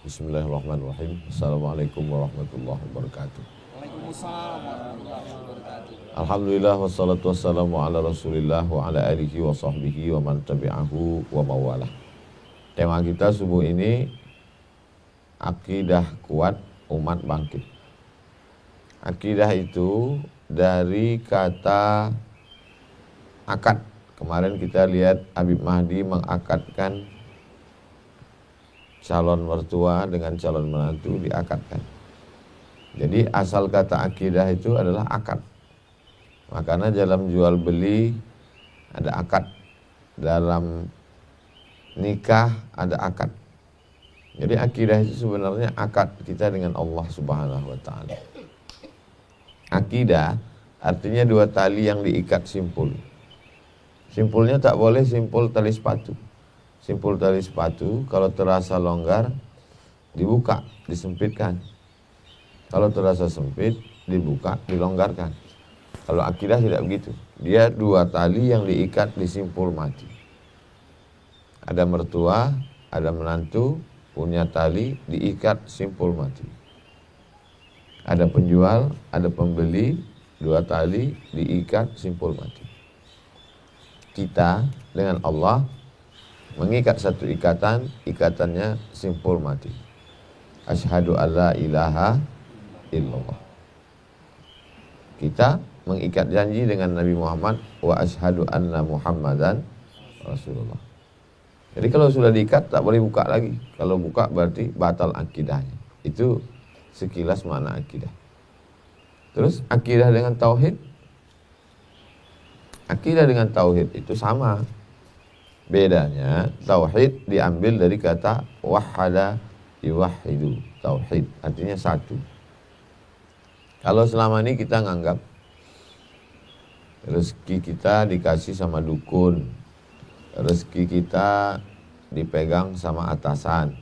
Bismillahirrahmanirrahim. Assalamualaikum warahmatullahi wabarakatuh. Waalaikumsalam warahmatullahi wabarakatuh. Alhamdulillah wassalatu wassalamu ala rasulillah wa ala alihi wa sahbihi wa man tabi'ahu wa mawalah. Tema kita subuh ini, akidah kuat umat bangkit. Akidah itu dari kata akad. Kemarin kita lihat Habib Mahdi mengakadkan calon mertua dengan calon menantu, diakadkan. Jadi asal kata akidah itu adalah akad. Makanya dalam jual beli ada akad, dalam nikah ada akad. Jadi akidah itu sebenarnya akad kita dengan Allah Subhanahu wa taala. Akidah artinya dua tali yang diikat simpul. Simpulnya tak boleh simpul tali sepatu. Simpul tali sepatu kalau terasa longgar dibuka, disempitkan. Kalau terasa sempit dibuka, dilonggarkan. Kalau akidah tidak begitu. Dia dua tali yang diikat di simpul mati. Ada mertua, ada menantu, punya tali diikat simpul mati. Ada penjual, ada pembeli, dua tali diikat simpul mati. Kita dengan Allah mengikat satu ikatan, ikatannya simpul mati. Asyhadu alla ilaha illallah. Kita mengikat janji dengan Nabi Muhammad, wa asyhadu anna Muhammadan Rasulullah. Jadi kalau sudah diikat tak boleh buka lagi. Kalau buka berarti batal akidahnya. Itu sekilas makna akidah. Terus akidah dengan tauhid. Akidah dengan tauhid itu sama. Bedanya tauhid diambil dari kata wahada yuwahidu. Tauhid artinya satu. Kalau selama ini kita nganggap rezeki kita dikasih sama dukun, rezeki kita dipegang sama atasan,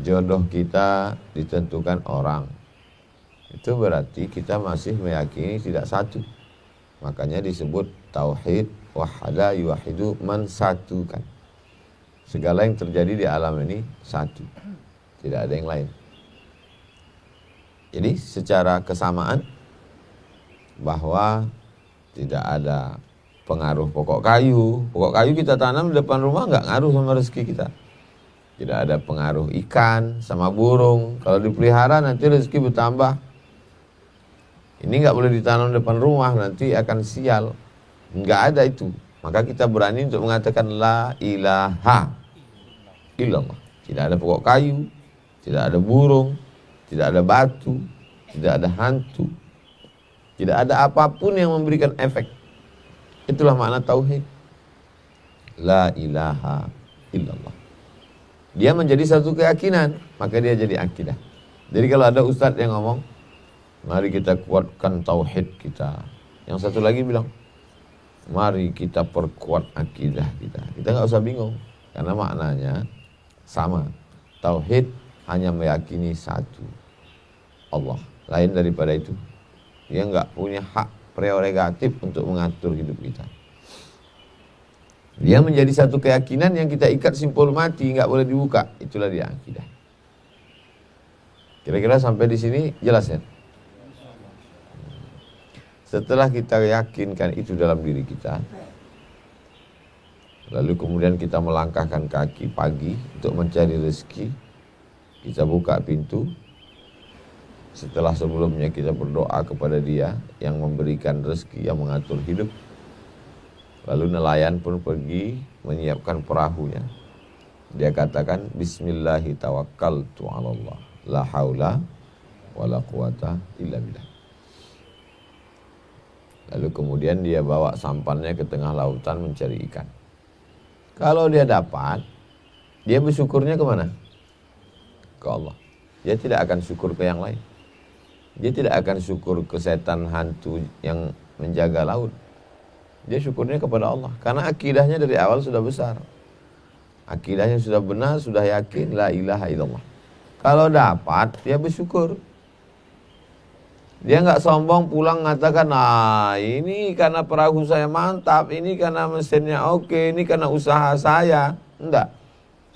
jodoh kita ditentukan orang, itu berarti kita masih meyakini tidak satu. Makanya disebut tauhid, wahada yuwahidu, mensatukan. Segala yang terjadi di alam ini satu, tidak ada yang lain. Jadi secara kesamaan bahwa tidak ada pengaruh pokok kayu. Pokok kayu kita tanam di depan rumah nggak ngaruh sama rezeki kita. Tidak ada pengaruh ikan sama burung. Kalau dipelihara nanti rezeki bertambah. Ini nggak boleh ditanam depan rumah, nanti akan sial. Nggak ada itu. Maka kita berani untuk mengatakan la ilaha illallah. Tidak ada pokok kayu, tidak ada burung, tidak ada batu, tidak ada hantu, tidak ada apapun yang memberikan efek. Itulah makna tauhid. La ilaha illallah. Dia menjadi satu keyakinan, maka dia jadi akidah. Jadi kalau ada ustadz yang ngomong, mari kita kuatkan tauhid kita. Yang satu lagi bilang, mari kita perkuat akidah kita. Kita nggak usah bingung, karena maknanya sama. Tauhid hanya meyakini satu, Allah. Lain daripada itu, dia nggak punya hak prerogatif untuk mengatur hidup kita. Dia menjadi satu keyakinan yang kita ikat simpul mati, nggak boleh dibuka. Itulah dia akidah. Kira-kira sampai di sini jelas ya? Setelah kita yakinkan itu dalam diri kita, lalu kemudian kita melangkahkan kaki pagi untuk mencari rezeki, kita buka pintu. Setelah sebelumnya kita berdoa kepada Dia yang memberikan rezeki, yang mengatur hidup. Lalu nelayan pun pergi menyiapkan perahunya. Dia katakan, Bismillahi tawakkaltu 'alallah, la haula wala quwata illa billah. Lalu kemudian dia bawa sampannya ke tengah lautan mencari ikan. Kalau dia dapat, dia bersyukurnya kemana? Ke Allah. Dia tidak akan syukur ke yang lain. Dia tidak akan syukur ke setan hantu yang menjaga laut. Dia syukurnya kepada Allah. Karena akidahnya dari awal sudah besar. Akidahnya sudah benar, sudah yakin, la ilaha illallah. Kalau dapat, dia bersyukur. Dia nggak sombong pulang mengatakan, nah ini karena perahu saya mantap, ini karena mesinnya oke, ini karena usaha saya. Enggak.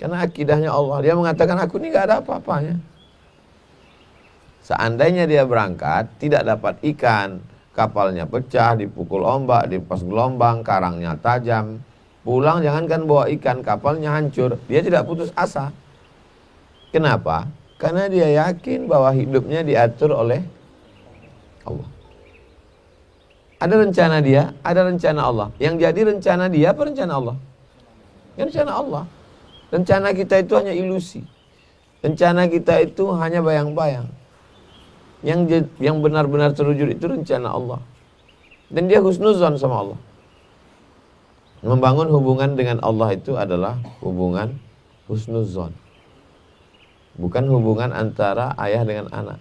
Karena akidahnya Allah. Dia mengatakan aku ini gak ada apa-apanya. Seandainya dia berangkat, tidak dapat ikan, kapalnya pecah, dipukul ombak, dipas gelombang, karangnya tajam. Pulang jangankan bawa ikan, kapalnya hancur. Dia tidak putus asa. Kenapa? Karena dia yakin bahwa hidupnya diatur oleh Allah. Ada rencana dia, ada rencana Allah. Yang jadi rencana dia apa rencana Allah? Yang rencana Allah. Rencana kita itu hanya ilusi. Rencana kita itu hanya bayang-bayang. Yang benar-benar terwujud itu rencana Allah. Dan dia husnuzon sama Allah. Membangun hubungan dengan Allah itu adalah hubungan husnuzon. Bukan hubungan antara ayah dengan anak.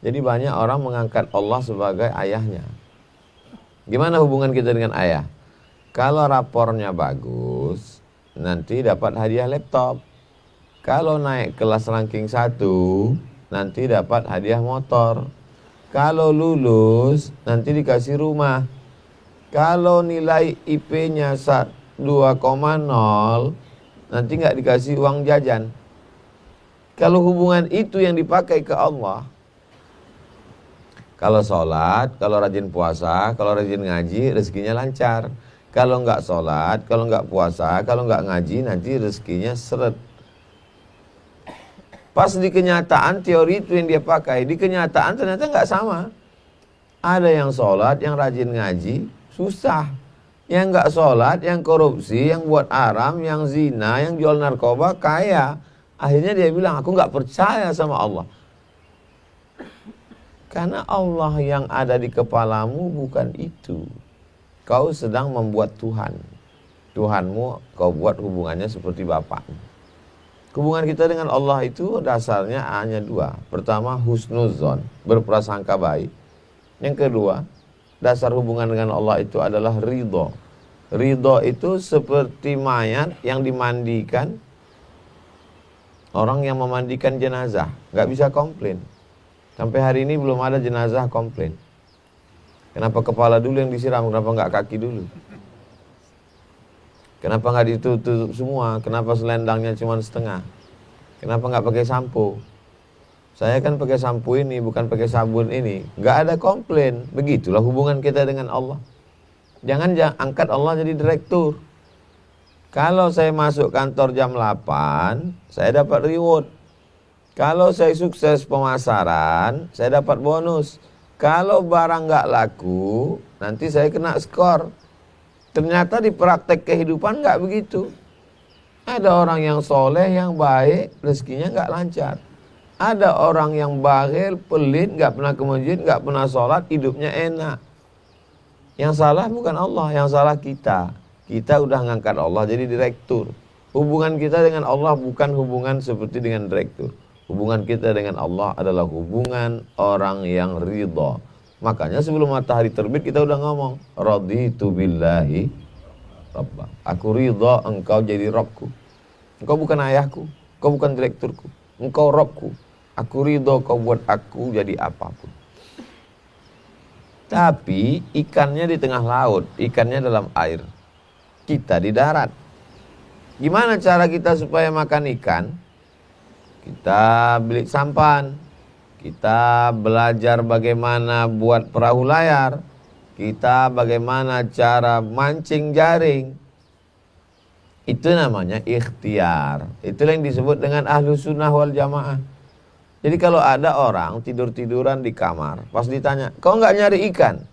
Jadi banyak orang mengangkat Allah sebagai ayahnya. Gimana hubungan kita dengan ayah? Kalau rapornya bagus, nanti dapat hadiah laptop. Kalau naik kelas ranking 1, nanti dapat hadiah motor. Kalau lulus, nanti dikasih rumah. Kalau nilai IP-nya 2,0, nanti nggak dikasih uang jajan. Kalau hubungan itu yang dipakai ke Allah, kalau sholat, kalau rajin puasa, kalau rajin ngaji, rezekinya lancar. Kalau nggak sholat, kalau nggak puasa, kalau nggak ngaji, nanti rezekinya seret. Pas di kenyataan teori itu yang dia pakai, di kenyataan ternyata nggak sama. Ada yang sholat, yang rajin ngaji, susah. Yang nggak sholat, yang korupsi, yang buat aram, yang zina, yang jual narkoba, kaya. Akhirnya dia bilang, aku nggak percaya sama Allah. Karena Allah yang ada di kepalamu bukan itu. Kau sedang membuat Tuhan. Tuhanmu kau buat hubungannya seperti bapakmu. Hubungan kita dengan Allah itu dasarnya hanya dua. Pertama, husnuzon, berprasangka baik. Yang kedua, dasar hubungan dengan Allah itu adalah ridho. Ridho itu seperti mayat yang dimandikan. Orang yang memandikan jenazah, gak bisa komplain. Sampai hari ini belum ada jenazah komplain. Kenapa kepala dulu yang disiram, kenapa nggak kaki dulu? Kenapa nggak ditutup semua? Kenapa selendangnya cuma setengah? Kenapa nggak pakai sampo? Saya kan pakai sampo ini, bukan pakai sabun ini. Nggak ada komplain. Begitulah hubungan kita dengan Allah. Jangan angkat Allah jadi direktur. Kalau saya masuk kantor jam 8, saya dapat reward. Kalau saya sukses pemasaran, saya dapat bonus. Kalau barang nggak laku, nanti saya kena skor. Ternyata di praktek kehidupan nggak begitu. Ada orang yang soleh, yang baik, rezekinya nggak lancar. Ada orang yang bakhil, pelit, nggak pernah ke masjid, nggak pernah sholat, hidupnya enak. Yang salah bukan Allah, yang salah kita. Kita udah ngangkat Allah jadi direktur. Hubungan kita dengan Allah bukan hubungan seperti dengan direktur. Hubungan kita dengan Allah adalah hubungan orang yang ridha. Makanya sebelum matahari terbit kita udah ngomong, raditu billahi rabbah. Aku ridha engkau jadi Rabbku. Engkau bukan ayahku, engkau bukan direkturku, engkau Rabbku. Aku ridha kau buat aku jadi apapun. Tapi ikannya di tengah laut, ikannya dalam air. Kita di darat. Gimana cara kita supaya makan ikan? Kita beli sampan, kita belajar bagaimana buat perahu layar, kita bagaimana cara mancing jaring. Itu namanya ikhtiar. Itulah yang disebut dengan ahlu sunnah wal jamaah. Jadi kalau ada orang tidur-tiduran di kamar, pas ditanya, kau nggak nyari ikan?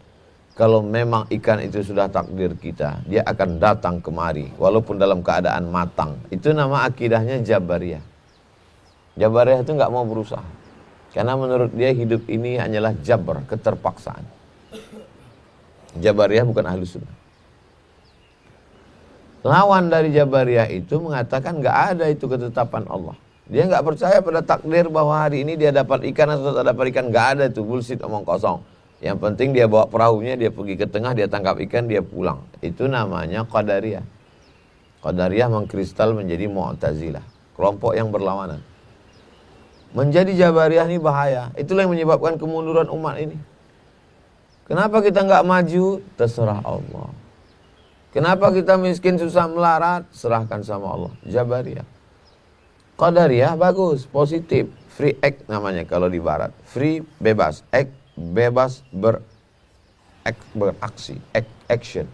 Kalau memang ikan itu sudah takdir kita, dia akan datang kemari, walaupun dalam keadaan matang. Itu nama akidahnya Jabariyah. Jabariyah itu nggak mau berusaha, karena menurut dia hidup ini hanyalah jabar, keterpaksaan. Jabariyah bukan ahlu sunnah. Lawan dari Jabariyah itu mengatakan nggak ada itu ketetapan Allah. Dia nggak percaya pada takdir bahwa hari ini dia dapat ikan atau tak dapat ikan. Nggak ada itu, bullshit, omong kosong. Yang penting dia bawa perahunya, dia pergi ke tengah, dia tangkap ikan, dia pulang. Itu namanya Qadariyah. Qadariyah mengkristal menjadi Mu'tazilah, kelompok yang berlawanan. Menjadi Jabariyah ini bahaya. Itulah yang menyebabkan kemunduran umat ini. Kenapa kita nggak maju? Terserah Allah. Kenapa kita miskin susah melarat? Serahkan sama Allah. Jabariyah. Qadariyah bagus, positif, free act namanya kalau di barat. Free bebas, act bebas beraksi, action.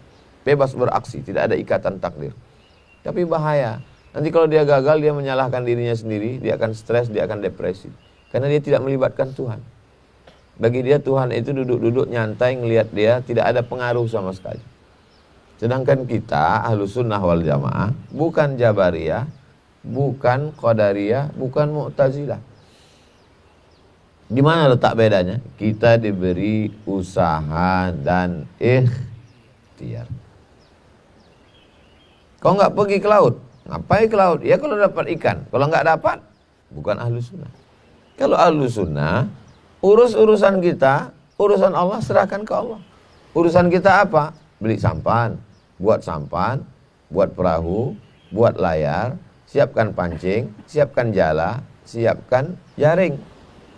Bebas beraksi, tidak ada ikatan takdir. Tapi bahaya. Nanti kalau dia gagal, dia menyalahkan dirinya sendiri, dia akan stres, dia akan depresi. Karena dia tidak melibatkan Tuhan. Bagi dia Tuhan itu duduk-duduk nyantai ngelihat dia, tidak ada pengaruh sama sekali. Sedangkan kita Ahlus Sunnah wal Jamaah bukan Jabariyah, bukan Qadariyah, bukan Mu'tazilah. Di mana letak bedanya? Kita diberi usaha dan ikhtiar. Kau nggak pergi ke laut, ngapain ke laut? Ya kalau dapat ikan. Kalau nggak dapat, bukan Ahlus Sunnah. Kalau Ahlus Sunnah, urusan kita, urusan Allah serahkan ke Allah. Urusan kita apa? Beli sampan, buat perahu, buat layar, siapkan pancing, siapkan jala, siapkan jaring.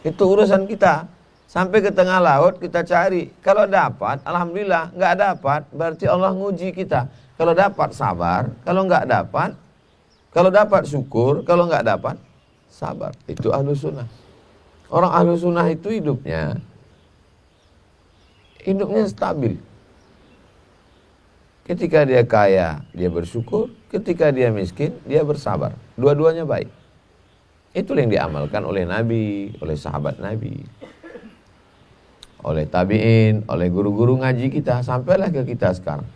Itu urusan kita. Sampai ke tengah laut kita cari. Kalau dapat, alhamdulillah. Nggak dapat, berarti Allah nguji kita. Kalau dapat sabar, kalau nggak dapat, kalau dapat syukur, kalau nggak dapat sabar. Itu Ahlus Sunnah. Orang Ahlus Sunnah itu hidupnya stabil. Ketika dia kaya, dia bersyukur. Ketika dia miskin, dia bersabar. Dua-duanya baik. Itu yang diamalkan oleh Nabi, oleh sahabat Nabi, oleh tabi'in, oleh guru-guru ngaji kita, sampailah ke kita sekarang.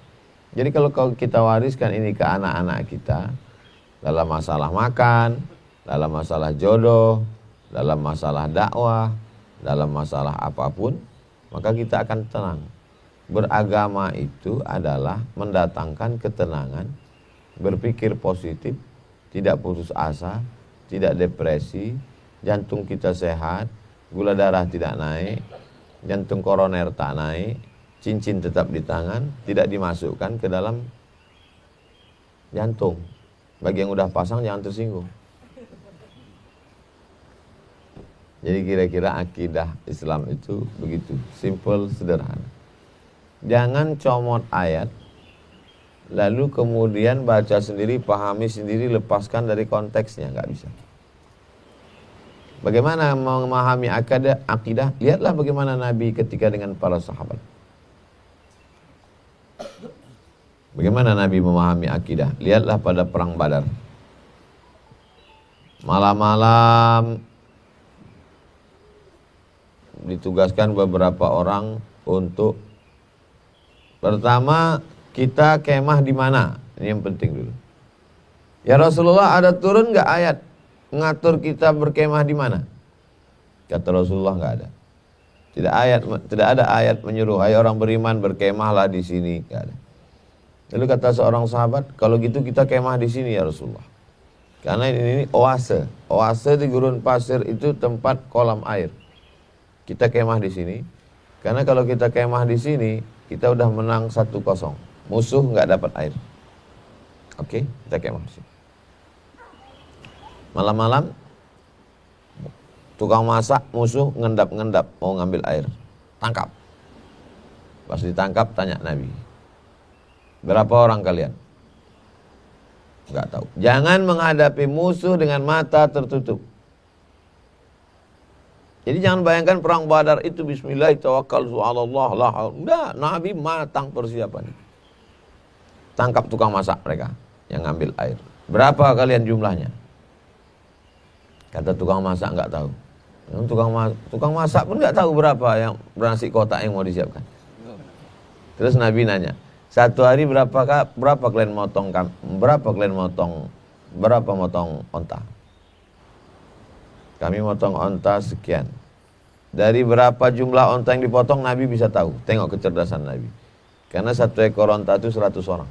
Jadi kalau kita wariskan ini ke anak-anak kita, dalam masalah makan, dalam masalah jodoh, dalam masalah dakwah, dalam masalah apapun, maka kita akan tenang. Beragama itu adalah mendatangkan ketenangan, berpikir positif, tidak putus asa, tidak depresi, jantung kita sehat, gula darah tidak naik, jantung koroner tak naik, cincin tetap di tangan, tidak dimasukkan ke dalam jantung. Bagi yang udah pasang jangan tersinggung. Jadi kira-kira akidah Islam itu begitu, simple, sederhana. Jangan comot ayat, lalu kemudian baca sendiri, pahami sendiri, lepaskan dari konteksnya, nggak bisa. Bagaimana memahami akidah? Lihatlah bagaimana Nabi ketika dengan para sahabat. Bagaimana Nabi memahami akidah? Lihatlah pada perang Badar. Malam-malam ditugaskan beberapa orang untuk pertama kita kemah di mana? Ini yang penting dulu. Ya Rasulullah, ada turun nggak ayat ngatur kita berkemah di mana? Kata Rasulullah, nggak ada. Tidak ada ayat menyuruh hai orang beriman berkemahlah di sini, nggak ada. Lalu kata seorang sahabat, kalau gitu kita kemah di sini ya Rasulullah. Karena ini oase. Oase di gurun pasir itu tempat kolam air. Kita kemah di sini. Karena kalau kita kemah di sini, kita udah menang 1-0. Musuh nggak dapat air. Oke, kita kemah di sini. Malam-malam, tukang masak musuh ngendap-ngendap mau ngambil air. Tangkap. Pas ditangkap tanya Nabi, berapa orang kalian? Enggak tahu. Jangan menghadapi musuh dengan mata tertutup. Jadi jangan bayangkan perang Badar itu bismillah tawakkaltu 'alallah la haula. Nabi matang persiapan. Tangkap tukang masak mereka yang ngambil air. Berapa kalian jumlahnya? Kata tukang masak enggak tahu. Tukang masak pun enggak tahu berapa yang nasi kotak yang mau disiapkan. Terus Nabi nanya, satu hari berapa kalian motong onta? Kami motong onta sekian. Dari berapa jumlah onta yang dipotong Nabi bisa tahu. Tengok kecerdasan Nabi. Karena satu ekor onta itu 100 orang.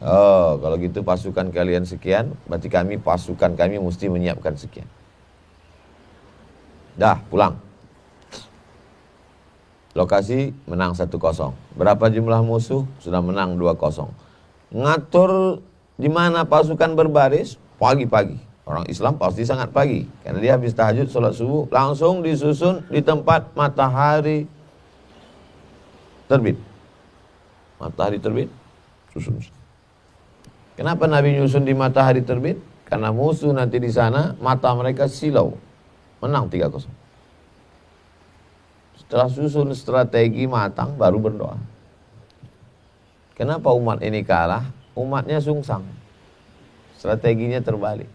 Oh, kalau gitu pasukan kalian sekian, berarti pasukan kami mesti menyiapkan sekian. Dah, pulang. Lokasi menang 1-0. Berapa jumlah musuh? Sudah menang 2-0. Ngatur di mana pasukan berbaris? Pagi-pagi. Orang Islam pasti sangat pagi. Karena dia habis tahajud, sholat subuh, langsung disusun di tempat matahari terbit. Matahari terbit, susun. Kenapa Nabi nyusun di matahari terbit? Karena musuh nanti di sana, mata mereka silau. Menang 3-0. Setelah susun strategi matang, baru berdoa. Kenapa umat ini kalah? Umatnya sungsang. Strateginya terbalik.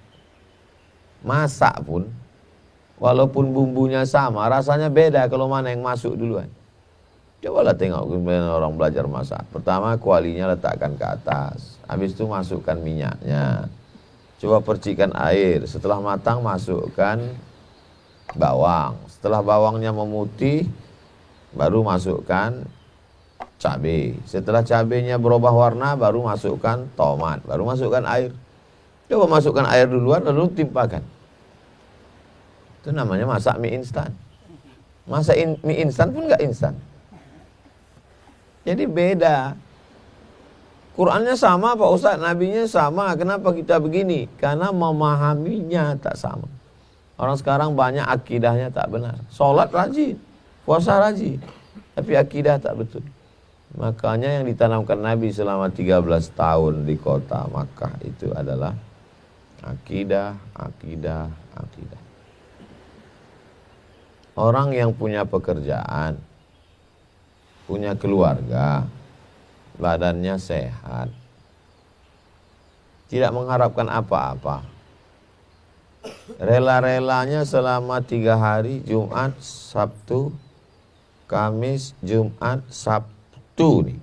Masak pun, walaupun bumbunya sama, rasanya beda kalau mana yang masuk duluan. Cobalah tengok orang belajar masak. Pertama kualinya letakkan ke atas. Habis itu masukkan minyaknya. Coba percikan air. Setelah matang masukkan bawang. Setelah bawangnya memutih, baru masukkan cabai. Setelah cabainya berubah warna, baru masukkan tomat. Baru masukkan air. Coba masukkan air duluan, lalu timpakan. Itu namanya masak mie instan. Masak mie instan pun nggak instan. Jadi beda. Qurannya sama Pak Ustaz, Nabinya sama. Kenapa kita begini? Karena memahaminya tak sama. Orang sekarang banyak akidahnya tak benar. Sholat rajin, puasa rajin, tapi akidah tak betul. Makanya yang ditanamkan Nabi selama 13 tahun di kota Makkah itu adalah akidah. Orang yang punya pekerjaan, punya keluarga, badannya sehat, tidak mengharapkan apa-apa, rela-relanya selama 3 hari, Jumat, Sabtu, Kamis, Jumat, Sabtu nih,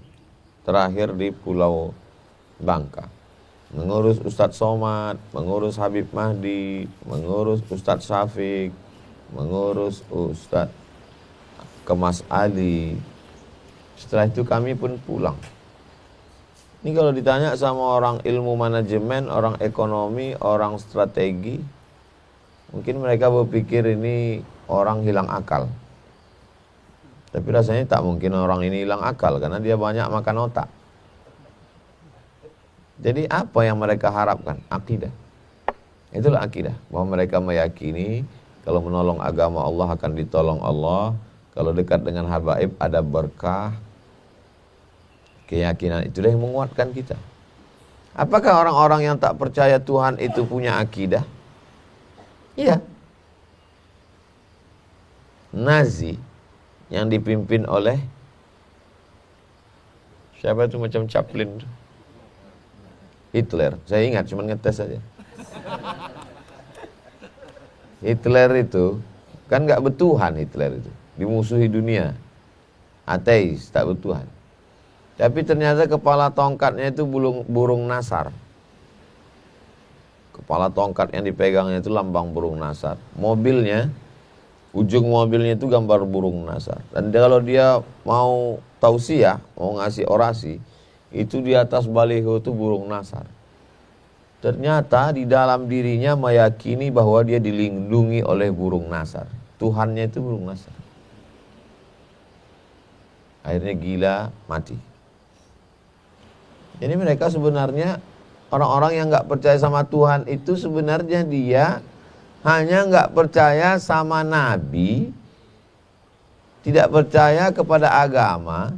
terakhir di Pulau Bangka, mengurus Ustadz Somad, mengurus Habib Mahdi, mengurus Ustadz Syafiq, mengurus Ustadz Kemas Ali. Setelah itu kami pun pulang. Ini kalau ditanya sama orang ilmu manajemen, orang ekonomi, orang strategi, mungkin mereka berpikir ini orang hilang akal. Tapi rasanya tak mungkin orang ini hilang akal, karena dia banyak makan otak. Jadi apa yang mereka harapkan? Akidah. Itulah akidah. Bahwa mereka meyakini kalau menolong agama Allah akan ditolong Allah. Kalau dekat dengan habaib ada berkah. Keyakinan itulah yang menguatkan kita. Apakah orang-orang yang tak percaya Tuhan itu punya akidah? Iya. Nazi yang dipimpin oleh siapa itu, macam Chaplin, Hitler. Saya ingat, cuma ngetes saja. Hitler itu kan nggak bertuhan. Hitler itu dimusuhi dunia, ateis, tak bertuhan. Tapi ternyata kepala tongkatnya itu burung nasar. Kepala tongkat yang dipegangnya itu lambang burung nasar. Mobilnya, ujung mobilnya itu gambar burung nasar. Dan kalau dia mau tausiah, mau ngasih orasi, itu di atas baliho itu burung nasar. Ternyata di dalam dirinya meyakini bahwa dia dilindungi oleh burung nasar. Tuhannya itu burung nasar. Akhirnya gila, mati. Jadi mereka sebenarnya, orang-orang yang nggak percaya sama Tuhan itu sebenarnya dia hanya nggak percaya sama Nabi, tidak percaya kepada agama,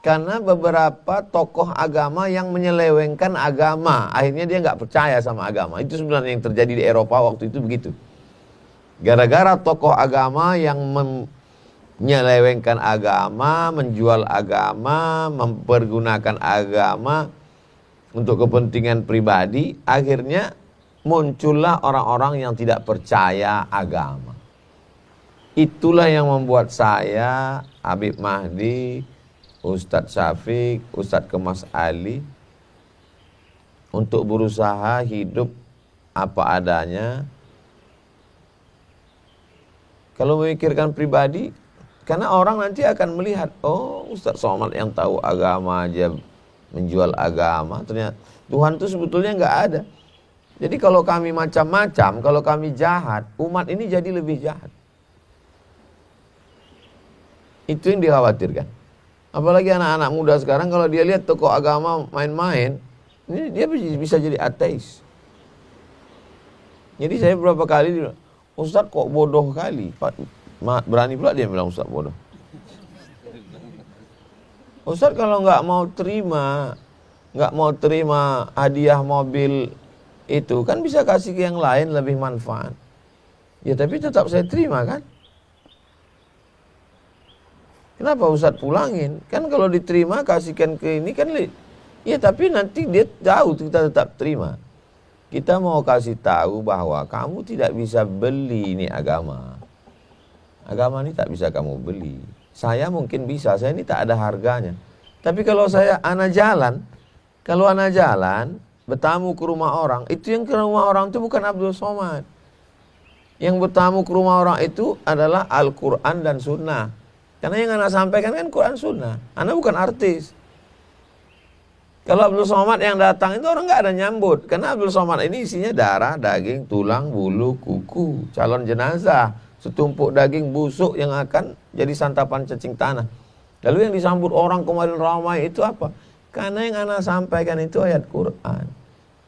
karena beberapa tokoh agama yang menyelewengkan agama, akhirnya dia nggak percaya sama agama. Itu sebenarnya yang terjadi di Eropa waktu itu begitu. Gara-gara tokoh agama yang menyelewengkan agama, menjual agama, mempergunakan agama untuk kepentingan pribadi, akhirnya muncullah orang-orang yang tidak percaya agama. Itulah yang membuat saya, Habib Mahdi, Ustadz Syafiq, Ustadz Kemas Ali, untuk berusaha hidup apa adanya. Kalau memikirkan pribadi, karena orang nanti akan melihat, oh Ustadz Somad yang tahu agama aja menjual agama, ternyata Tuhan itu sebetulnya nggak ada. Jadi kalau kami macam-macam, kalau kami jahat, umat ini jadi lebih jahat. Itu yang dikhawatirkan. Apalagi anak-anak muda sekarang, kalau dia lihat tokoh agama main-main, ini dia bisa jadi ateis. Jadi saya beberapa kali bilang, Ustadz kok bodoh kali. Berani pula dia bilang Ustadz bodoh. Ustadz kalau nggak mau terima hadiah mobil itu kan bisa kasih ke yang lain lebih manfaat. Ya tapi tetap saya terima kan. Kenapa Ustadz pulangin? Kan kalau diterima kasihkan ke ini kan, ya tapi nanti dia tahu kita tetap terima. Kita mau kasih tahu bahwa kamu tidak bisa beli ini agama. Agama ini tak bisa kamu beli. Saya mungkin bisa, saya ini tak ada harganya. Tapi kalau anak jalan, bertamu ke rumah orang, itu yang ke rumah orang itu bukan Abdul Somad. Yang bertamu ke rumah orang itu adalah Al-Quran dan Sunnah. Karena yang anak sampaikan kan Quran Sunnah. Anak bukan artis. Kalau Abdul Somad yang datang itu orang nggak ada nyambut. Karena Abdul Somad ini isinya darah, daging, tulang, bulu, kuku, calon jenazah, setumpuk daging busuk yang akan jadi santapan cacing tanah. Lalu yang disambut orang kemarin ramai itu apa? Karena yang anak sampaikan itu ayat Quran.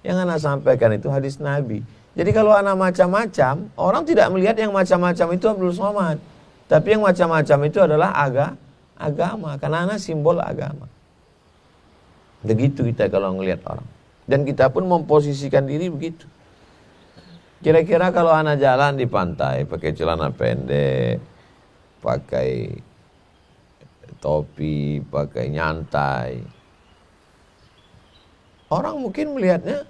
Yang anak sampaikan itu hadis Nabi. Jadi kalau anak macam-macam, orang tidak melihat yang macam-macam itu Abdul Somad. Tapi yang macam-macam itu adalah agama. Karena anak simbol agama. Begitu kita kalau ngelihat orang. Dan kita pun memposisikan diri begitu. Kira-kira kalau anak jalan di pantai, pakai celana pendek, pakai topi, pakai nyantai. Orang mungkin melihatnya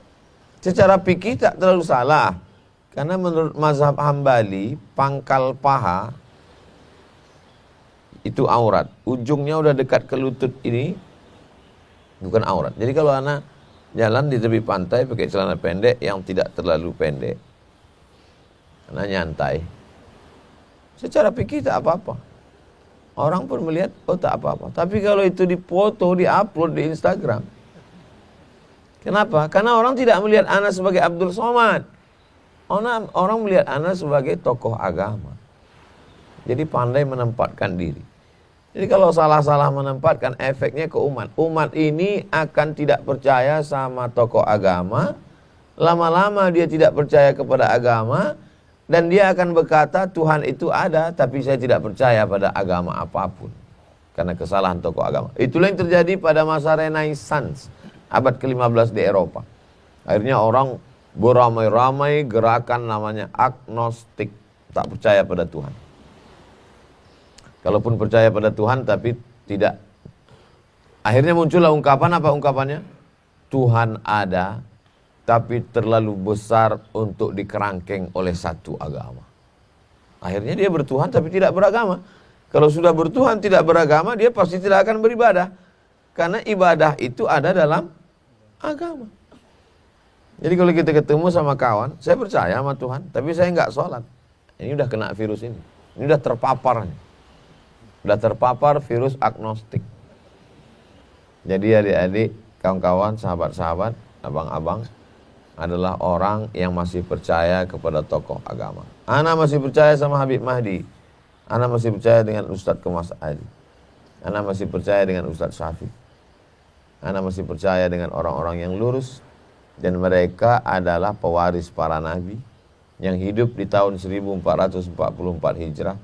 secara fikih tak terlalu salah. Karena menurut mazhab Hambali, pangkal paha itu aurat. Ujungnya udah dekat ke lutut ini bukan aurat. Jadi kalau anak jalan di tepi pantai pakai celana pendek yang tidak terlalu pendek, anak nyantai, secara fikih tak apa-apa. Orang pun melihat, oh tak apa-apa. Tapi kalau itu dipoto, diupload di Instagram, kenapa? Karena orang tidak melihat anak sebagai Abdul Somad. Orang melihat anak sebagai tokoh agama. Jadi pandai menempatkan diri. Jadi kalau salah-salah menempatkan, efeknya ke umat. Umat ini akan tidak percaya sama tokoh agama. Lama-lama dia tidak percaya kepada agama. Dan dia akan berkata, Tuhan itu ada, tapi saya tidak percaya pada agama apapun. Karena kesalahan tokoh agama. Itulah yang terjadi pada masa Renaissance, abad ke-15 di Eropa. Akhirnya orang beramai-ramai gerakan namanya agnostik. Tak percaya pada Tuhan. Kalaupun percaya pada Tuhan tapi tidak. Akhirnya muncullah ungkapan, apa ungkapannya? Tuhan ada tapi terlalu besar untuk dikerangkeng oleh satu agama. Akhirnya dia bertuhan tapi tidak beragama. Kalau sudah bertuhan tidak beragama, dia pasti tidak akan beribadah. Karena ibadah itu ada dalam agama. Jadi kalau kita ketemu sama kawan, saya percaya sama Tuhan tapi saya nggak sholat. Ini udah kena virus ini. Ini udah terpapar. Sudah terpapar virus agnostik. Jadi adik-adik, kawan-kawan, sahabat-sahabat, abang-abang adalah orang yang masih percaya kepada tokoh agama. Ana masih percaya sama Habib Mahdi. Ana masih percaya dengan Ustadz Kemas Ali. Ana masih percaya dengan Ustadz Syafiq. Ana masih percaya dengan orang-orang yang lurus. Dan mereka adalah pewaris para nabi yang hidup di tahun 1444 Hijrah.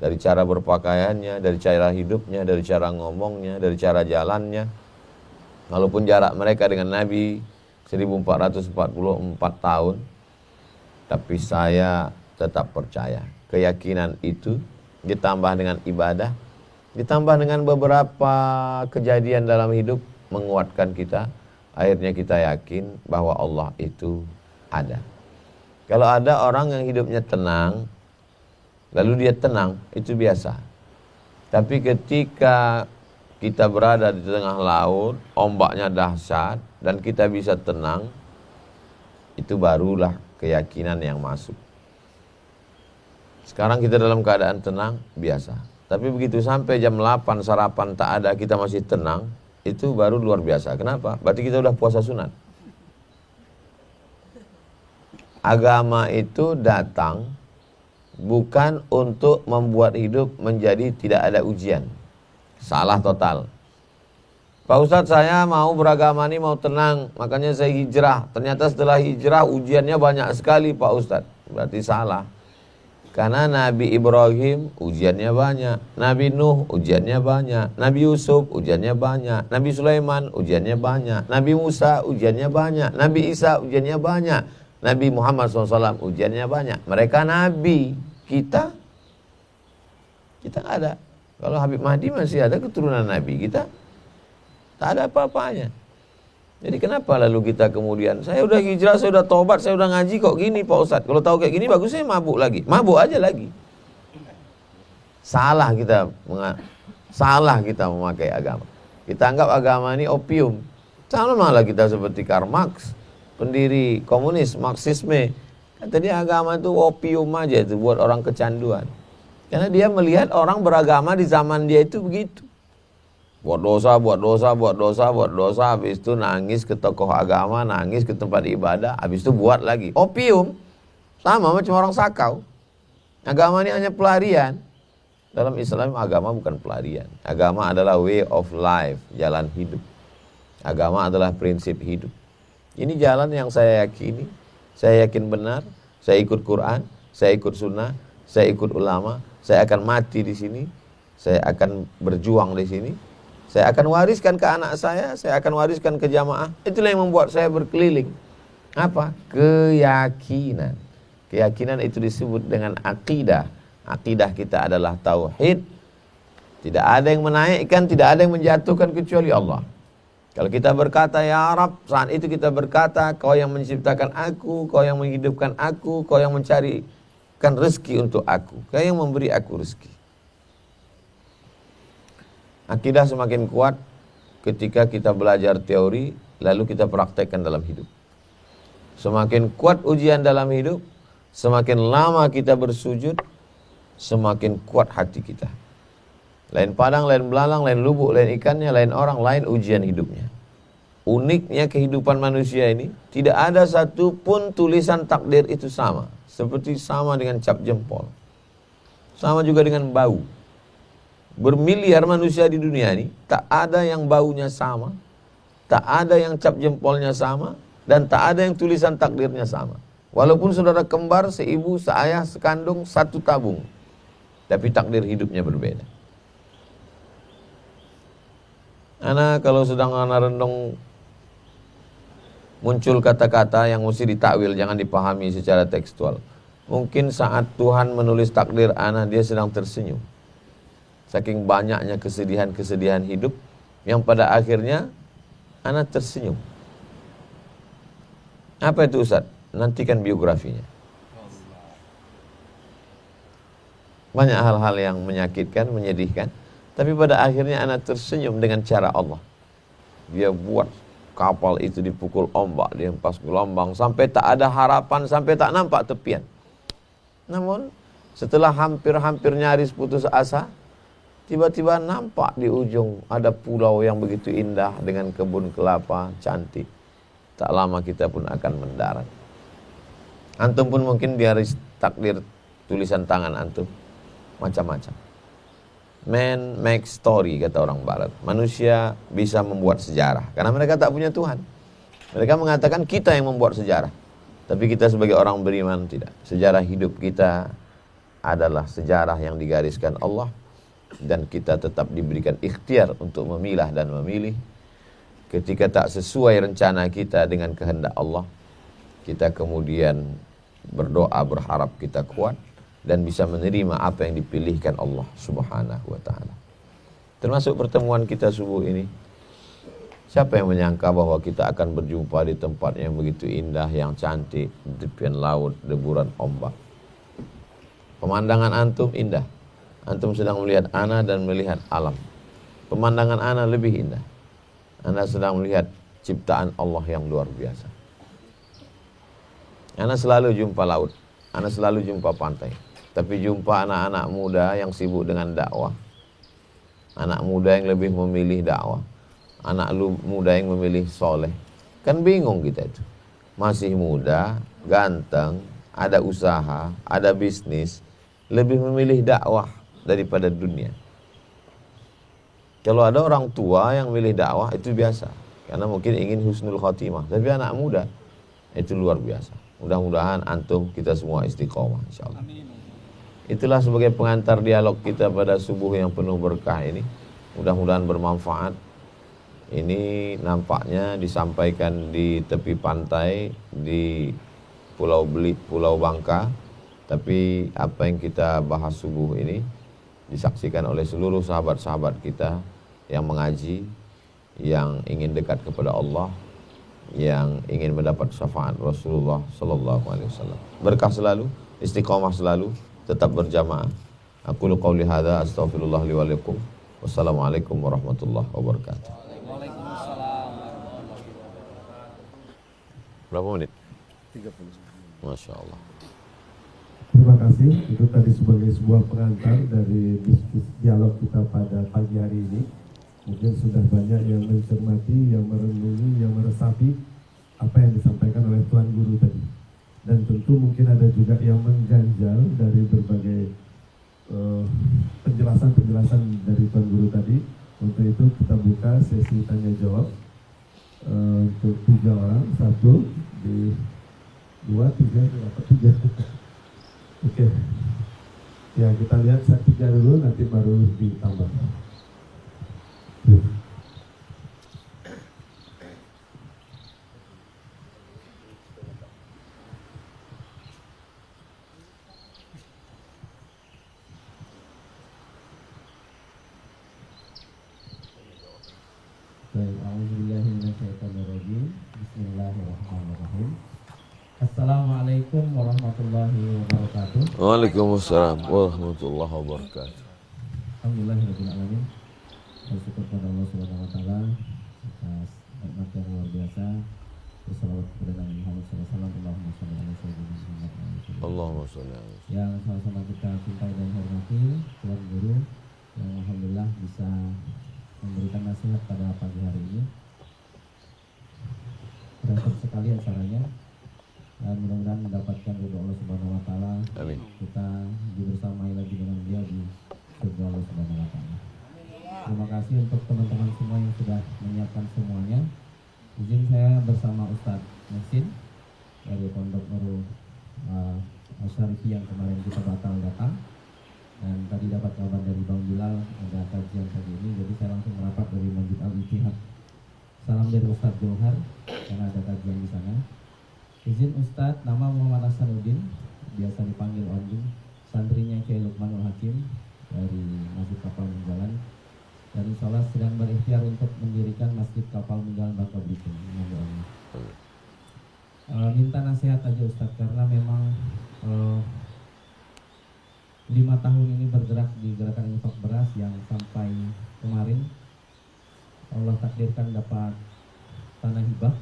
Dari cara berpakaiannya, dari cara hidupnya, dari cara ngomongnya, dari cara jalannya. Walaupun jarak mereka dengan Nabi 1444 tahun, tapi saya tetap percaya. Keyakinan itu ditambah dengan ibadah, ditambah dengan beberapa kejadian dalam hidup menguatkan kita. Akhirnya kita yakin bahwa Allah itu ada. Kalau ada orang yang hidupnya tenang, lalu dia tenang, itu biasa. Tapi ketika kita berada di tengah laut, ombaknya dahsyat, dan kita bisa tenang, itu barulah keyakinan yang masuk. Sekarang kita dalam keadaan tenang, biasa. Tapi begitu sampai jam 8 sarapan tak ada, kita masih tenang, itu baru luar biasa. Kenapa? Berarti kita udah puasa sunat. Agama itu datang bukan untuk membuat hidup menjadi tidak ada ujian. Salah total. Pak Ustadz, saya mau beragama ini, mau tenang, makanya saya hijrah. Ternyata setelah hijrah ujiannya banyak sekali Pak Ustadz. Berarti salah. Karena Nabi Ibrahim ujiannya banyak, Nabi Nuh ujiannya banyak, Nabi Yusuf ujiannya banyak, Nabi Sulaiman ujiannya banyak, Nabi Musa ujiannya banyak, Nabi Isa ujiannya banyak, Nabi Muhammad SAW ujiannya banyak. Mereka Nabi, kita nggak ada. Kalau Habib Mahdi masih ada keturunan Nabi, kita tak ada apa-apanya. Jadi kenapa lalu kita kemudian, saya udah hijrah, saya udah tobat, saya udah ngaji kok gini Pak Ustadz. Kalau tahu kayak gini bagus saya mabuk lagi. Mabuk aja lagi. Salah kita memakai agama. Kita anggap agama ini opium. Sama malah kita seperti Karl Marx, pendiri komunis, Marxisme. Kata dia agama itu opium aja itu buat orang kecanduan. Karena dia melihat orang beragama di zaman dia itu begitu. Buat dosa, habis itu nangis ke tokoh agama, nangis ke tempat ibadah, habis itu buat lagi. Opium, sama macam orang sakau. Agama ini hanya pelarian. Dalam Islam agama bukan pelarian. Agama adalah way of life, jalan hidup. Agama adalah prinsip hidup. Ini jalan yang saya yakini, saya yakin benar, saya ikut Quran, saya ikut sunnah, saya ikut ulama, saya akan mati di sini, saya akan berjuang di sini. Saya akan wariskan ke anak saya akan wariskan ke jamaah. Itulah yang membuat saya berkeliling. Apa? Keyakinan. Keyakinan itu disebut dengan akidah. Akidah kita adalah tauhid. Tidak ada yang menaikkan, tidak ada yang menjatuhkan kecuali Allah. Kalau kita berkata ya Rab, saat itu kita berkata kau yang menciptakan aku, kau yang menghidupkan aku, kau yang mencarikan rezeki untuk aku, kau yang memberi aku rezeki. Akidah semakin kuat ketika kita belajar teori, lalu kita praktekkan dalam hidup. Semakin kuat ujian dalam hidup, semakin lama kita bersujud, semakin kuat hati kita. Lain padang, lain belalang, lain lubuk, lain ikannya, lain orang, lain ujian hidupnya. Uniknya kehidupan manusia ini, tidak ada satu pun tulisan takdir itu sama. Seperti sama dengan cap jempol. Sama juga dengan bau. Bermiliar manusia di dunia ini, tak ada yang baunya sama, tak ada yang cap jempolnya sama, dan tak ada yang tulisan takdirnya sama. Walaupun saudara kembar, seibu, seayah, sekandung, satu tabung, tapi takdir hidupnya berbeda. Ana kalau sedang ana renung muncul kata-kata yang mesti ditakwil, jangan dipahami secara tekstual. Mungkin saat Tuhan menulis takdir ana, dia sedang tersenyum. Saking banyaknya kesedihan-kesedihan hidup yang pada akhirnya ana tersenyum. Apa itu Ustaz? Nantikan biografinya. Banyak hal-hal yang menyakitkan, menyedihkan, tapi pada akhirnya ana tersenyum dengan cara Allah. Dia buat kapal itu dipukul ombak, dihempas gelombang sampai tak ada harapan, sampai tak nampak tepian. Namun setelah hampir-hampir nyaris putus asa, tiba-tiba nampak di ujung ada pulau yang begitu indah dengan kebun kelapa cantik. Tak lama kita pun akan mendarat. Antum pun mungkin diaris takdir tulisan tangan antum. Macam-macam. Man make story, kata orang barat. Manusia bisa membuat sejarah. Karena mereka tak punya Tuhan. Mereka mengatakan kita yang membuat sejarah. Tapi kita sebagai orang beriman tidak. Sejarah hidup kita adalah sejarah yang digariskan Allah. Dan kita tetap diberikan ikhtiar untuk memilah dan memilih. Ketika tak sesuai rencana kita dengan kehendak Allah, kita kemudian berdoa berharap kita kuat dan bisa menerima apa yang dipilihkan Allah Subhanahu wa ta'ala. Termasuk pertemuan kita subuh ini. Siapa yang menyangka bahwa kita akan berjumpa di tempat yang begitu indah, yang cantik, di tepian laut, deburan ombak. Pemandangan antum indah. Antum sedang melihat ana dan melihat alam. Pemandangan ana lebih indah. Anda sedang melihat ciptaan Allah yang luar biasa. Anda selalu jumpa laut. Anda selalu jumpa pantai. Tapi jumpa anak-anak muda yang sibuk dengan dakwah. Anak muda yang lebih memilih dakwah. Anak muda yang memilih soleh. Kan bingung kita itu. Masih muda, ganteng, ada usaha, ada bisnis. Lebih memilih dakwah daripada dunia. Kalau ada orang tua yang memilih dakwah itu biasa. Karena mungkin ingin husnul khotimah. Tapi anak muda itu luar biasa. Mudah-mudahan antum kita semua istiqomah insyaallah. Itulah sebagai pengantar dialog kita pada subuh yang penuh berkah ini. Mudah-mudahan bermanfaat. Ini nampaknya disampaikan di tepi pantai di Pulau Beli, Pulau Bangka. Tapi apa yang kita bahas subuh ini disaksikan oleh seluruh sahabat-sahabat kita yang mengaji, yang ingin dekat kepada Allah, yang ingin mendapat syafaat Rasulullah sallallahu alaihi wasallam. Berkah selalu, istiqomah selalu, tetap berjamaah. Aku qauli hadza astaghfirullah li wa lakum. Wassalamualaikum warahmatullahi wabarakatuh. Waalaikumsalam. Berapa menit? 30. Masya Allah. Terima kasih. Itu tadi sebagai sebuah pengantar dari diskusi dialog kita pada pagi hari ini. Mungkin sudah banyak yang mencermati, yang merenungi, yang meresapi apa yang disampaikan oleh Tuan Guru tadi. Dan tentu mungkin ada juga yang mengganjal dari berbagai penjelasan-penjelasan dari Tuan Guru tadi. Untuk itu kita buka sesi tanya jawab untuk 3 orang, 1, 2, 3, 3. Oke. Ya, kita lihat set 3 dulu, nanti baru ditambah. Bismillahirrahmanirrahim. Assalamualaikum warahmatullahi wabarakatuh. Waalaikumsalam warahmatullahi wabarakatuh. Alhamdulillahirrahmanirrahim. Bersyukur kepada Allah Subhanahu wa taala atas nikmat yang luar biasa. Bersalawat kepada Nabi Muhammad SAW. Allahumma shalli ala sayyidina Muhammad. Allahumma shalli ala sayyidina. Yang sama-sama kita cintai dan hormati, Tuan Guru yang alhamdulillah bisa memberikan nasihat pada pagi hari ini. Berhasil sekali acaranya dan mudah-mudahan mendapatkan ridho Allah Subhanahu wa taala. Amin. Kita dibersamai lagi dengan beliau di surga Allah Subhanahu wa taala. Terima kasih untuk teman-teman semua yang sudah menyiapkan semuanya. Izin saya bersama Ustadz Mesin dari Pondok Nurul Asyarifi yang kemarin kita batal datang, dan tadi dapat kabar dari Bang Bilal ada kajian pagi ini, jadi saya langsung merapat dari Masjid Al-Ittihad. Salam dari Ustadz Johar karena ada kajian di sana. Izin Ustadz, nama Muhammad Hasanuddin, biasa dipanggil Onding, santrinya Kiai Lukmanul Hakim dari Masjid Kapal Menjalan, dan insya Allah sedang berikhtiar untuk mendirikan Masjid Kapal Menjalan Bangka Belitung. Minta nasihat aja Ustadz, karena memang 5 tahun ini bergerak di gerakan infak beras yang sampai kemarin Allah takdirkan dapat tanah hibah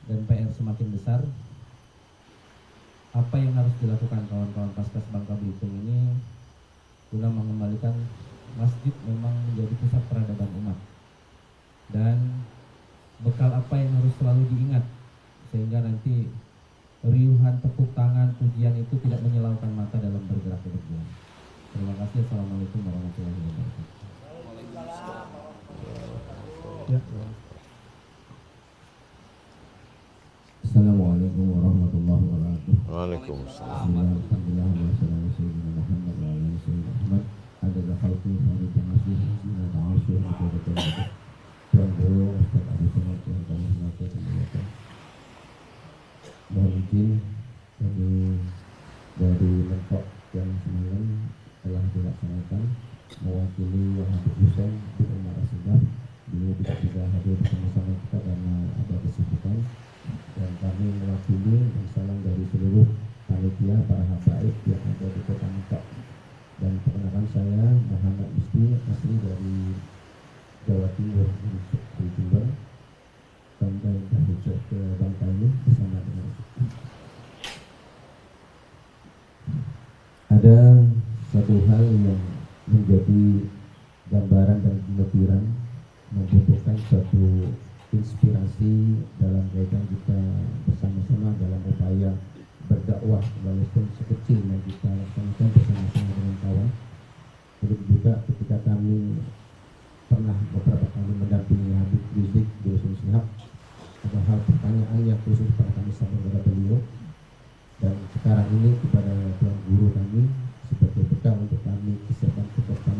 dan PR semakin besar. Apa yang harus dilakukan kawan-kawan Paskas Bangka Belitung ini guna mengembalikan masjid memang menjadi pusat peradaban umat, dan bekal apa yang harus selalu diingat sehingga nanti riuhan tepuk tangan pujian itu tidak menyilaukan mata dalam bergerak ke depan. Terima kasih. Assalamualaikum warahmatullahi wabarakatuh. Ya. Assalamualaikum warahmatullahi wabarakatuh. Waalaikumsalam. Alhamdulillah wassalamu sayyidina Muhammad wa ala sayyidina Muhammad. Ada khalqi wa masih zina ta'asyu wa ta'ala. Tuan Guru Ustaz Abu Somad yang kami hormati dan muliakan. Mohon izin kami dari Mentok yang semalam telah dilaksanakan mewakili yang Habib Hussein di Umar Asibah. Beliau tidak bisa hadir bersama-sama kita karena ada kesibukan, dan kami mewakili dan salam dari seluruh panitia para habaib yang ada di Kota Mentok. Dan perkenalkan, saya Muhammad Musti, asli dari Jawa Timur, di Jember, sampai hijrah ke Bangka ini bersama dengan ada satu hal yang menjadi gambaran dan pemikiran, membutuhkan suatu inspirasi dalam kaitan kita bersama-sama dalam upaya berdakwah walaupun sekecil yang kita laksanakan bersama-sama dengan kawan. Begitu juga ketika kami pernah beberapa kali mendampingi Habib Rizik di Usul Sihab, ada hal pertanyaan yang khusus pada kami sampaikan kepada beliau, dan sekarang ini kepada Tuan Guru kami seperti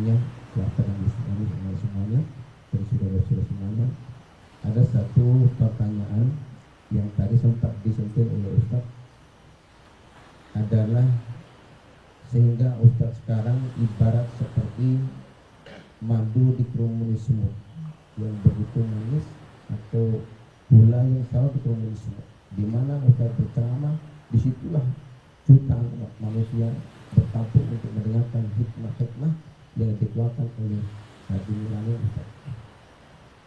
semuanya, silakan semuanya, dan saudara-saudara semuanya. Ada satu pertanyaan yang tadi sempat disentuh oleh Ustaz, adalah sehingga Ustaz sekarang ibarat seperti madu dikerumuni semut yang begitu manis, atau gula yang selalu dikerumuni semut. Di mana Ustaz berceramah, disitulah jutaan umat manusia bertampung untuk mendengarkan hikmah-hikmah yang dikeluarkan oleh Nabi Mulani Ustaz.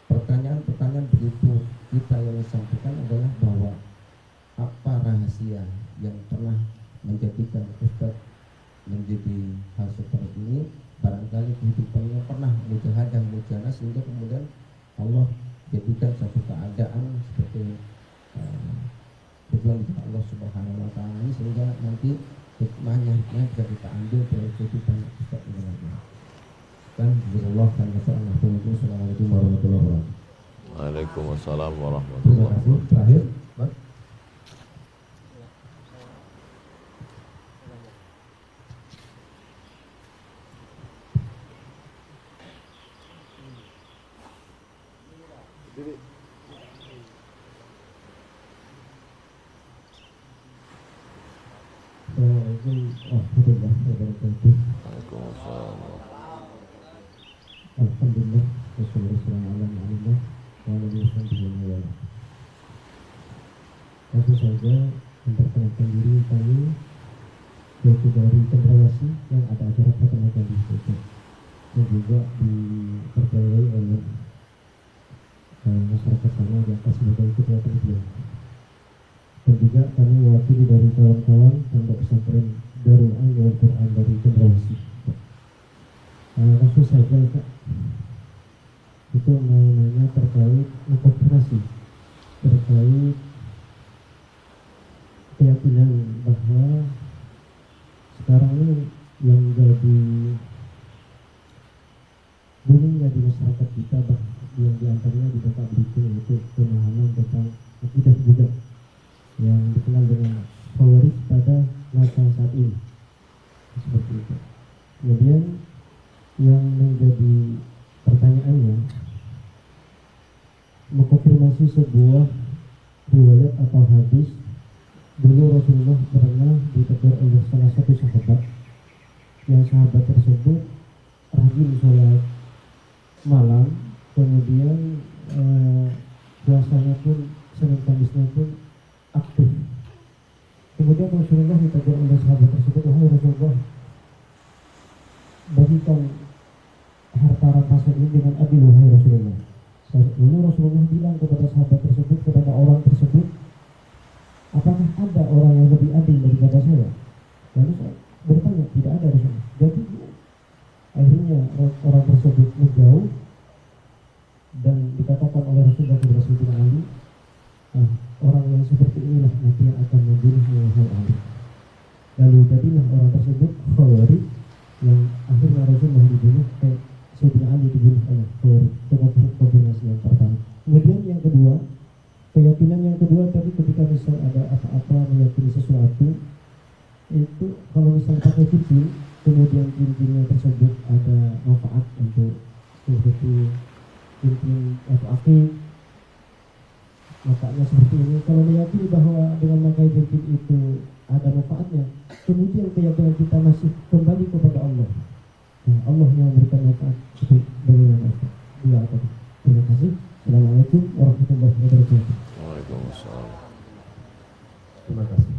Pertanyaan-pertanyaan begitu kita yang disampaikan adalah bahwa apa rahasia yang pernah menjadikan Ustaz menjadi hal seperti ini. Barangkali kehidupannya pernah mujahadah mujana sehingga kemudian Allah jadikan satu keadaan seperti berjuang di Allah Subhanahu wa taala ini, sehingga nanti hikmahnya bisa kita ambil dari kehidupan Ustaz ini lagi. Dan Allah kan Assalamualaikum warahmatullahi wabarakatuh. Waalaikumsalam warahmatullahi Terima kasih. Terakhir, Pak. Assalamualaikum warahmatullahi wabarakatuh. Waalaikumsalam. Alhamdulillah, wassalamualaikum warahmatullahi wabarakatuh. Langsung saja memperkenalkan diri kami, yaitu dari Cendrawasih yang ada acara perkenalkan di situ, yang juga dipercayai oleh masyarakat kami di atas sebagai ketua terpilih. Dan juga kami mewakili dari kawan-kawan pondok pesantren Darul Ilmi wal Quran dari Cendrawasih. Langsung saja Kak, itu mau nanya terkait mengkonfirmasi terkait keyakinan bahwa sekarang ini yang jadi booming di masyarakat kita, yang diantaranya di Bapak Belitung, yaitu pemahaman tentang akidah juga yang dikenal dengan favorit pada masa saat ini, seperti itu. Kemudian yang menjadi pertanyaannya, mengkonfirmasi sebuah riwayat atau hadis. Dulu Rasulullah pernah ditegur oleh salah satu sahabat, yang sahabat tersebut rajin sholat malam, kemudian puasanya pun Senin Kamisnya pun aktif. Kemudian Rasulullah ditegur oleh sahabat tersebut, wahai Rasulullah, bagikan harta rampasan ini dengan adil, wahai Rasulullah. Lalu Rasulullah bilang kepada sahabat tersebut, kepada orang tersebut, apakah ada orang yang lebih adil daripada saya? Lalu saya bertanya, tidak ada Rasulullah. Jadi akhirnya orang tersebut menjauh, dan dikatakan oleh Rasulullah kepada Sayyidina Ali, orang yang seperti inilah nanti yang akan membunuhmu, wahai Ali. Lalu jadilah orang tersebut Khawarij, yang akhirnya Rasulullah dibunuh, Sayyidina Ali dibunuh oleh Khawarij. Itu konfirmasi yang pertama. Kemudian yang kedua, keyakinan yang kedua tadi, ketika misal ada apa-apa meyakini sesuatu, itu kalau misal pakai cincin, kemudian cincinnya tersebut ada manfaat untuk seperti cincin atau akik, makanya seperti ini. Kalau meyakini bahwa dengan memakai cincin itu ada manfaatnya, kemudian keyakinan kita masih kembali kepada Allah. Nah, Allah yang memberikan manfaat itu bagaimana? Dua apa? Terima kasih. Assalamualaikum warahmatullahi wabarakatuh. Waalaikumsalam. Terima kasih.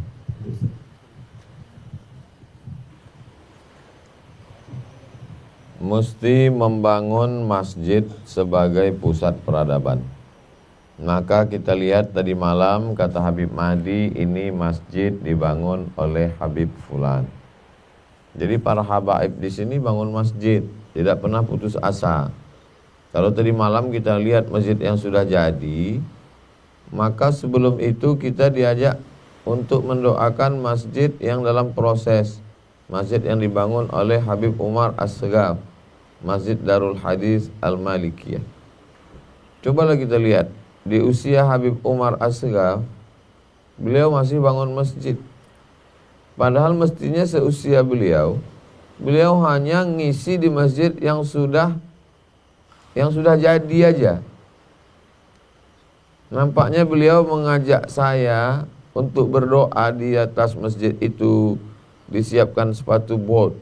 Mesti membangun masjid sebagai pusat peradaban. Maka kita lihat tadi malam kata Habib Mahdi, ini masjid dibangun oleh Habib Fulan. Jadi para habaib di sini bangun masjid, tidak pernah putus asa. Kalau tadi malam kita lihat masjid yang sudah jadi, maka sebelum itu kita diajak untuk mendoakan masjid yang dalam proses, masjid yang dibangun oleh Habib Umar As-Segaf, Masjid Darul Hadis Al-Malikiyah. Cobalah kita lihat, di usia Habib Umar As-Segaf, beliau masih bangun masjid. Padahal mestinya seusia beliau, Beliau hanya ngisi di masjid yang sudah jadi aja. Nampaknya beliau mengajak saya untuk berdoa di atas masjid itu, disiapkan sepatu bot.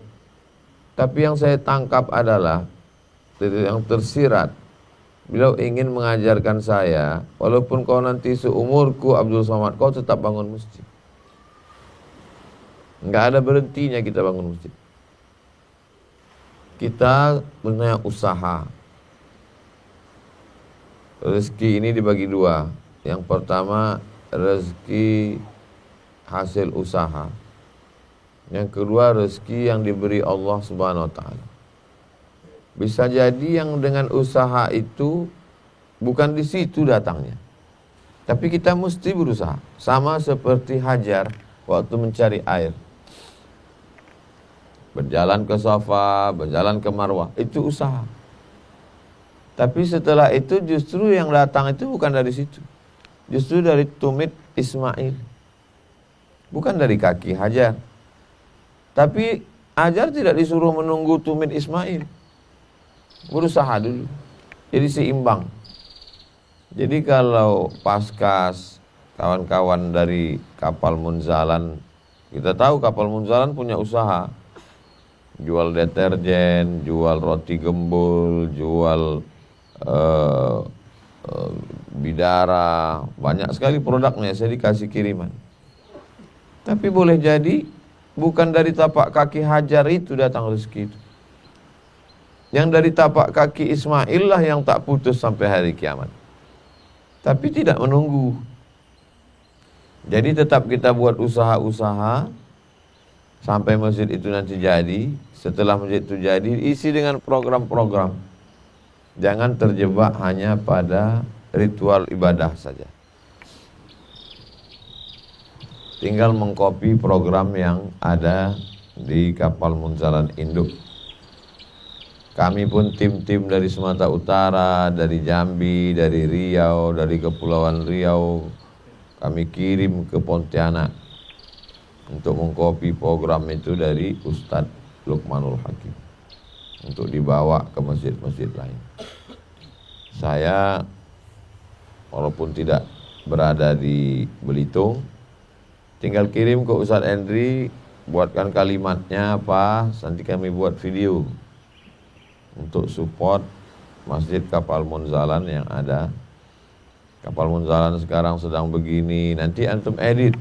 Tapi yang saya tangkap adalah, yang tersirat, beliau ingin mengajarkan saya, walaupun kau nanti seumurku Abdul Somad, kau tetap bangun masjid. Enggak ada berhentinya kita bangun masjid. Kita punya usaha. Rezeki ini dibagi dua. Yang pertama rezeki hasil usaha. Yang kedua rezeki yang diberi Allah Subhanahu wa taala. Bisa jadi yang dengan usaha itu bukan di situ datangnya. Tapi kita mesti berusaha. Sama seperti Hajar waktu mencari air. Berjalan ke Safa, berjalan ke Marwah, itu usaha. Tapi setelah itu justru yang datang itu bukan dari situ. Justru dari tumit Ismail. Bukan dari kaki Hajar. Tapi Hajar tidak disuruh menunggu tumit Ismail. Berusaha dulu. Jadi seimbang. Jadi kalau Paskas, kawan-kawan dari kapal Munzalan, kita tahu kapal Munzalan punya usaha. Jual deterjen, jual roti gembul, jual bidara, banyak sekali produknya, saya dikasih kiriman. Tapi boleh jadi bukan dari tapak kaki Hajar itu datang rezeki itu. Yang dari tapak kaki Ismail lah yang tak putus sampai hari kiamat. Tapi tidak menunggu. Jadi tetap kita buat usaha-usaha sampai masjid itu nanti jadi. Setelah masjid itu jadi, isi dengan program-program. Jangan terjebak hanya pada ritual ibadah saja. Tinggal mengcopy program yang ada di kapal Munzalan induk. Kami pun tim-tim dari Sumatera Utara, dari Jambi, dari Riau, dari Kepulauan Riau, kami kirim ke Pontianak untuk mengcopy program itu dari Ustadz Luqmanul Hakim untuk dibawa ke masjid-masjid lain. Saya walaupun tidak berada di Belitung, tinggal kirim ke Ustadz Endri, buatkan kalimatnya apa, nanti kami buat video untuk support Masjid Kapal Munzalan yang ada. Kapal Munzalan sekarang sedang begini, nanti antum edit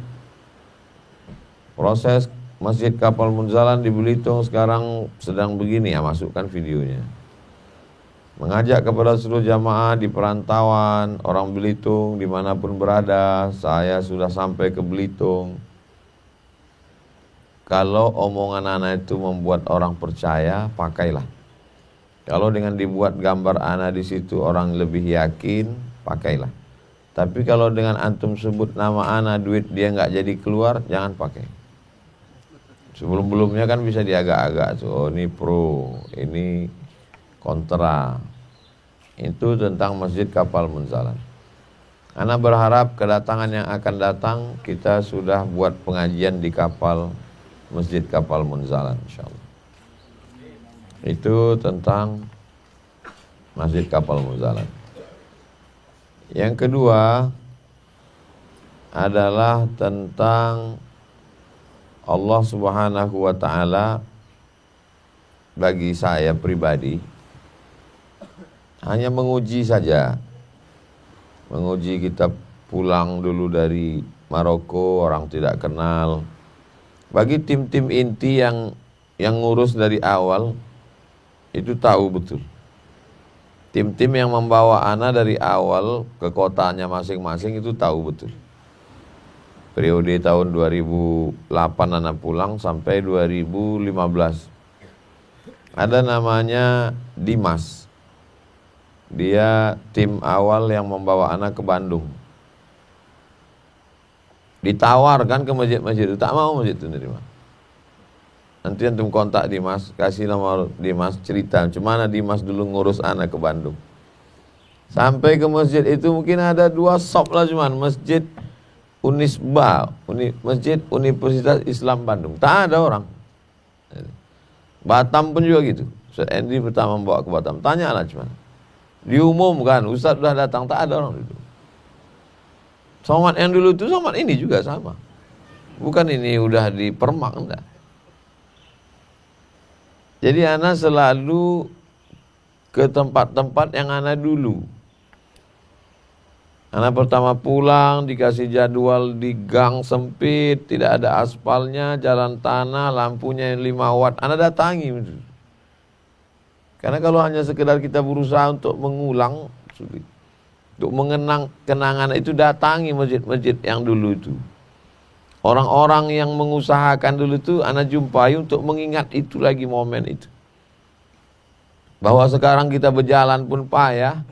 proses Masjid Kapal Munzalan di Belitung sekarang sedang begini, ya masukkan videonya. Mengajak kepada seluruh jamaah di perantauan, orang Belitung dimanapun berada, saya sudah sampai ke Belitung. Kalau omongan anak itu membuat orang percaya, pakailah. Kalau dengan dibuat gambar anak di situ orang lebih yakin, pakailah. Tapi kalau dengan antum sebut nama anak, duit dia nggak jadi keluar, jangan pakai. Sebelum-belumnya kan bisa diagak-agak tuh, oh ini pro, ini kontra. Itu tentang Masjid Kapal Munzalan. Ana berharap kedatangan yang akan datang kita sudah buat pengajian di kapal Masjid Kapal Munzalan insyaallah. Itu tentang Masjid Kapal Munzalan. Yang kedua adalah tentang Allah Subhanahu wa taala. Bagi saya pribadi hanya menguji saja. Menguji kita pulang dulu dari Maroko, orang tidak kenal. Bagi tim-tim inti yang ngurus dari awal itu tahu betul. Tim-tim yang membawa ana dari awal ke kotanya masing-masing itu tahu betul. Periode tahun 2008 anak pulang sampai 2015. Ada namanya Dimas. Dia tim awal yang membawa anak ke Bandung. Ditawarkan ke masjid-masjid itu, tak mau masjid itu nerima. Nanti antum kontak Dimas, kasih nomor Dimas, cerita cuman Dimas dulu ngurus anak ke Bandung. Sampai ke masjid itu mungkin ada 2 shop lah cuman, Masjid Unisba, Masjid Universitas Islam Bandung. Tak ada orang. Batam pun juga gitu. Ustaz Andri pertama membawa ke Batam, tanyalah cuman. Diumumkan, Ustaz sudah datang, tak ada orang duduk. Somad yang dulu itu somad ini juga sama. Bukan ini udah dipermak, enggak. Jadi ana selalu ke tempat-tempat yang ana dulu. Ana pertama pulang dikasih jadwal di gang sempit, tidak ada aspalnya, jalan tanah, lampunya 5 watt. Ana datangi. Karena kalau hanya sekedar kita berusaha untuk mengulang, sulit. Untuk mengenang kenangan itu, datangi masjid-masjid yang dulu itu. Orang-orang yang mengusahakan dulu itu ana jumpai untuk mengingat itu lagi, momen itu. Bahwa sekarang kita berjalan pun payah.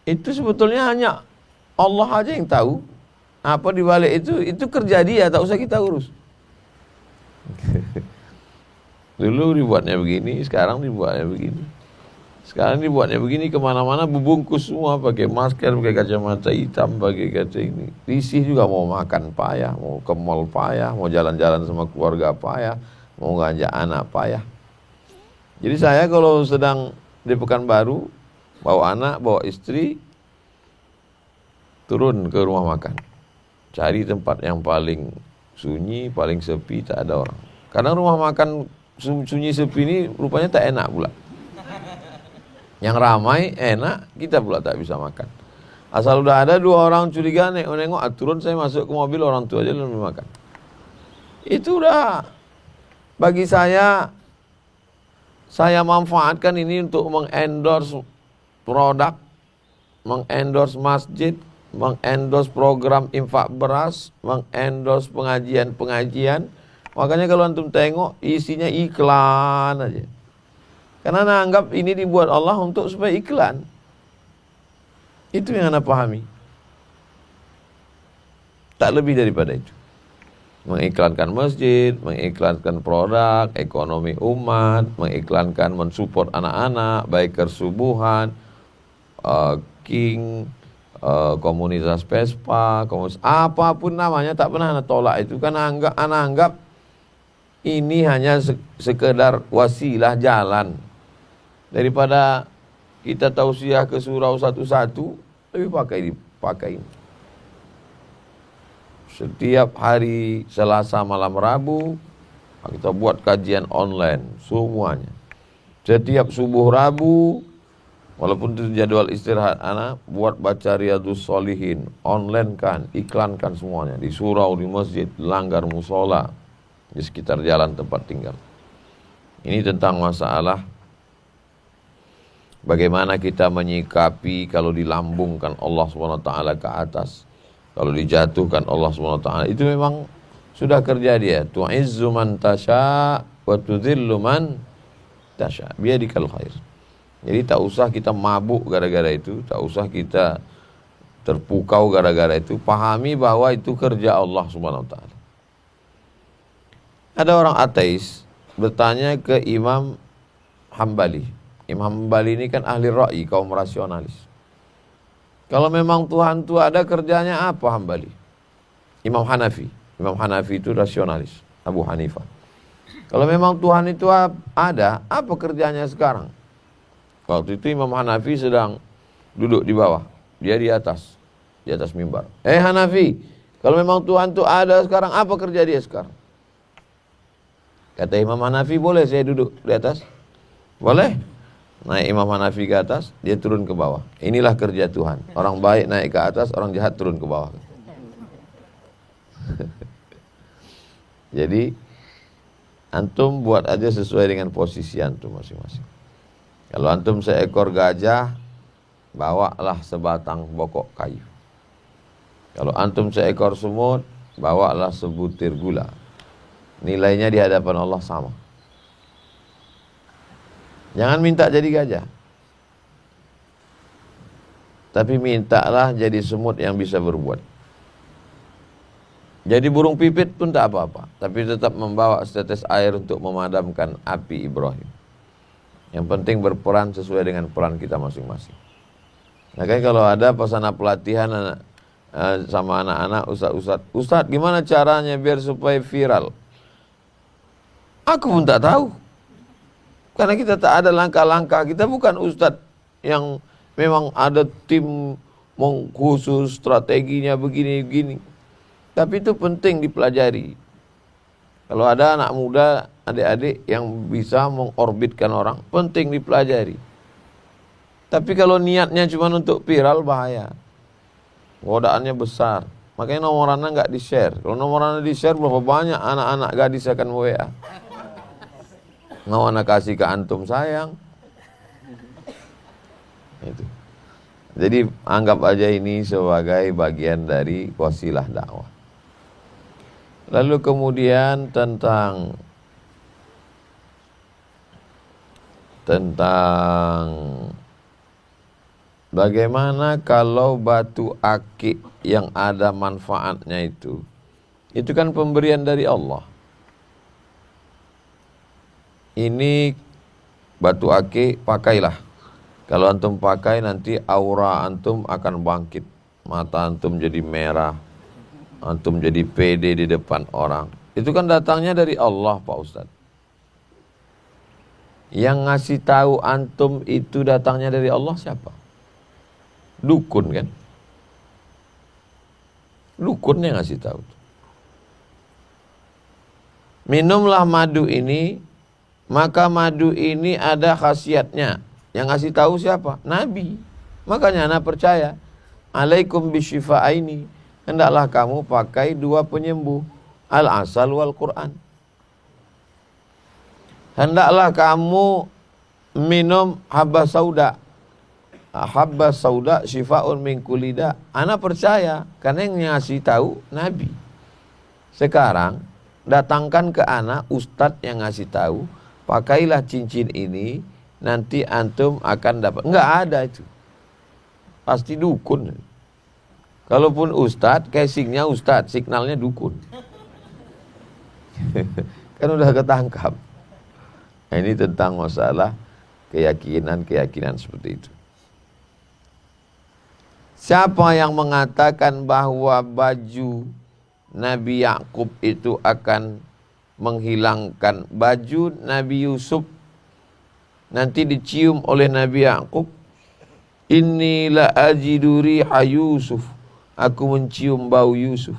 Itu sebetulnya hanya Allah aja yang tahu. Apa di balik itu kerja dia, tak usah kita urus. Dulu dibuatnya begini, sekarang dibuatnya begini. Sekarang dibuatnya begini, kemana-mana bubungkus semua, pakai masker, pakai kacamata hitam, pakai kaca ini. Risih juga, mau makan payah, mau ke mall payah, mau jalan-jalan sama keluarga payah, mau ngajak anak payah. Jadi saya kalau sedang di Pekanbaru, bawa anak, bawa istri, turun ke rumah makan. Cari tempat yang paling sunyi, paling sepi, tak ada orang. Karena rumah makan sunyi sepi ini rupanya tak enak pula. Yang ramai enak, kita pula tak bisa makan. Asal udah ada 2 orang curiga, nengok, turun saya masuk ke mobil, orang tua aja belum makan. Itu udah, bagi saya manfaatkan ini untuk mengendorse produk, mengendorse masjid, mengendorse program infak beras, mengendorse pengajian-pengajian. Makanya kalau antum tengok isinya iklan aja. Karena anda anggap ini dibuat Allah untuk supaya iklan. Itu yang anda pahami. Tak lebih daripada itu. Mengiklankan masjid, mengiklankan produk, ekonomi umat, mengiklankan mensupport anak-anak, baik kersubuhan, King, komunitas Vespa, komunitas apapun namanya, tak pernah anda tolak itu. Karena anggap ini hanya sekedar wasilah jalan. Daripada kita tausiah ke surau satu-satu, lebih pakai ini. Setiap hari Selasa malam Rabu, kita buat kajian online, semuanya. Setiap subuh Rabu, walaupun itu jadwal istirahat anak, buat baca Riyadhus Shalihin, online kan, iklankan semuanya. Di surau, di masjid, langgar musola, di sekitar jalan tempat tinggal. Ini tentang masalah bagaimana kita menyikapi kalau dilambungkan Allah SWT ke atas, kalau dijatuhkan Allah SWT. Itu memang sudah kerja dia. Tu'izzu man tasya wa tudhillu man tasya. Biyadikal khair. Jadi tak usah kita mabuk gara-gara itu, tak usah kita terpukau gara-gara itu. Pahami bahwa itu kerja Allah SWT. Ada orang ateis bertanya ke Imam Hambali. Imam Hambali ini kan ahli ra'i, kaum rasionalis. Kalau memang Tuhan itu ada, kerjanya apa Hambali? Imam Hanafi. Imam Hanafi itu rasionalis, Abu Hanifah. Kalau memang Tuhan itu ada, apa kerjanya sekarang? Waktu itu Imam Hanafi sedang duduk di bawah, dia di atas mimbar. Hanafi, kalau memang Tuhan itu ada sekarang, apa kerja dia sekarang? Kata Imam Hanafi, boleh saya duduk di atas? Boleh. Naik Imam Hanafi ke atas, dia turun ke bawah. Inilah kerja Tuhan. Orang baik naik ke atas, orang jahat turun ke bawah. Jadi antum buat aja sesuai dengan posisi antum masing-masing. Kalau antum seekor gajah, bawalah sebatang pokok kayu. Kalau antum seekor semut, bawalah sebutir gula. Nilainya di hadapan Allah sama. Jangan minta jadi gajah, tapi mintalah jadi semut yang bisa berbuat. Jadi burung pipit pun tak apa-apa, tapi tetap membawa setetes air untuk memadamkan api Ibrahim. Yang penting berperan sesuai dengan peran kita masing-masing. Nah, kan kalau ada pasana pelatihan sama anak-anak, Ustaz gimana caranya biar supaya viral? Aku pun tak tahu. Karena kita tak ada langkah-langkah. Kita bukan ustadz yang memang ada tim khusus strateginya begini-begini. Tapi itu penting dipelajari. Kalau ada anak muda, adik-adik yang bisa mengorbitkan orang, penting dipelajari. Tapi kalau niatnya cuma untuk viral, bahaya. Godaannya besar. Makanya nomor anak nggak di-share. Kalau nomor anak di-share, berapa banyak anak-anak gadis akan WA. Mau anak kasih ke antum sayang. Itu. Jadi anggap aja ini sebagai bagian dari wasilah dakwah. Lalu kemudian tentang bagaimana kalau batu akik yang ada manfaatnya itu kan pemberian dari Allah. Ini batu akik pakailah. Kalau antum pakai nanti aura antum akan bangkit. Mata antum jadi merah. Antum jadi pede di depan orang. Itu kan datangnya dari Allah, Pak Ustadz. Yang ngasih tahu antum itu datangnya dari Allah siapa? Dukun kan? Dukun yang ngasih tahu. Minumlah madu ini, maka madu ini ada khasiatnya. Yang ngasih tahu siapa? Nabi. Makanya anak percaya. Alaikum bisyifa'aini. Hendaklah kamu pakai dua penyembuh. Al-asal wal Quran. Hendaklah kamu minum habba sauda. Habba sauda syifa'un min kulida. Anak percaya. Karena yang ngasih tahu Nabi. Sekarang datangkan ke anak ustadz yang ngasih tahu. Pakailah cincin ini. Nanti antum akan dapat. Enggak ada itu. Pasti dukun. Kalaupun ustadz, casingnya ustadz, signalnya dukun. Kan udah ketangkap. Nah, ini tentang masalah keyakinan seperti itu. Siapa yang mengatakan bahwa baju Nabi Yakub itu akan menghilangkan baju Nabi Yusuf nanti dicium oleh Nabi Yakub, inni la ajidu riha Yusuf, aku mencium bau Yusuf.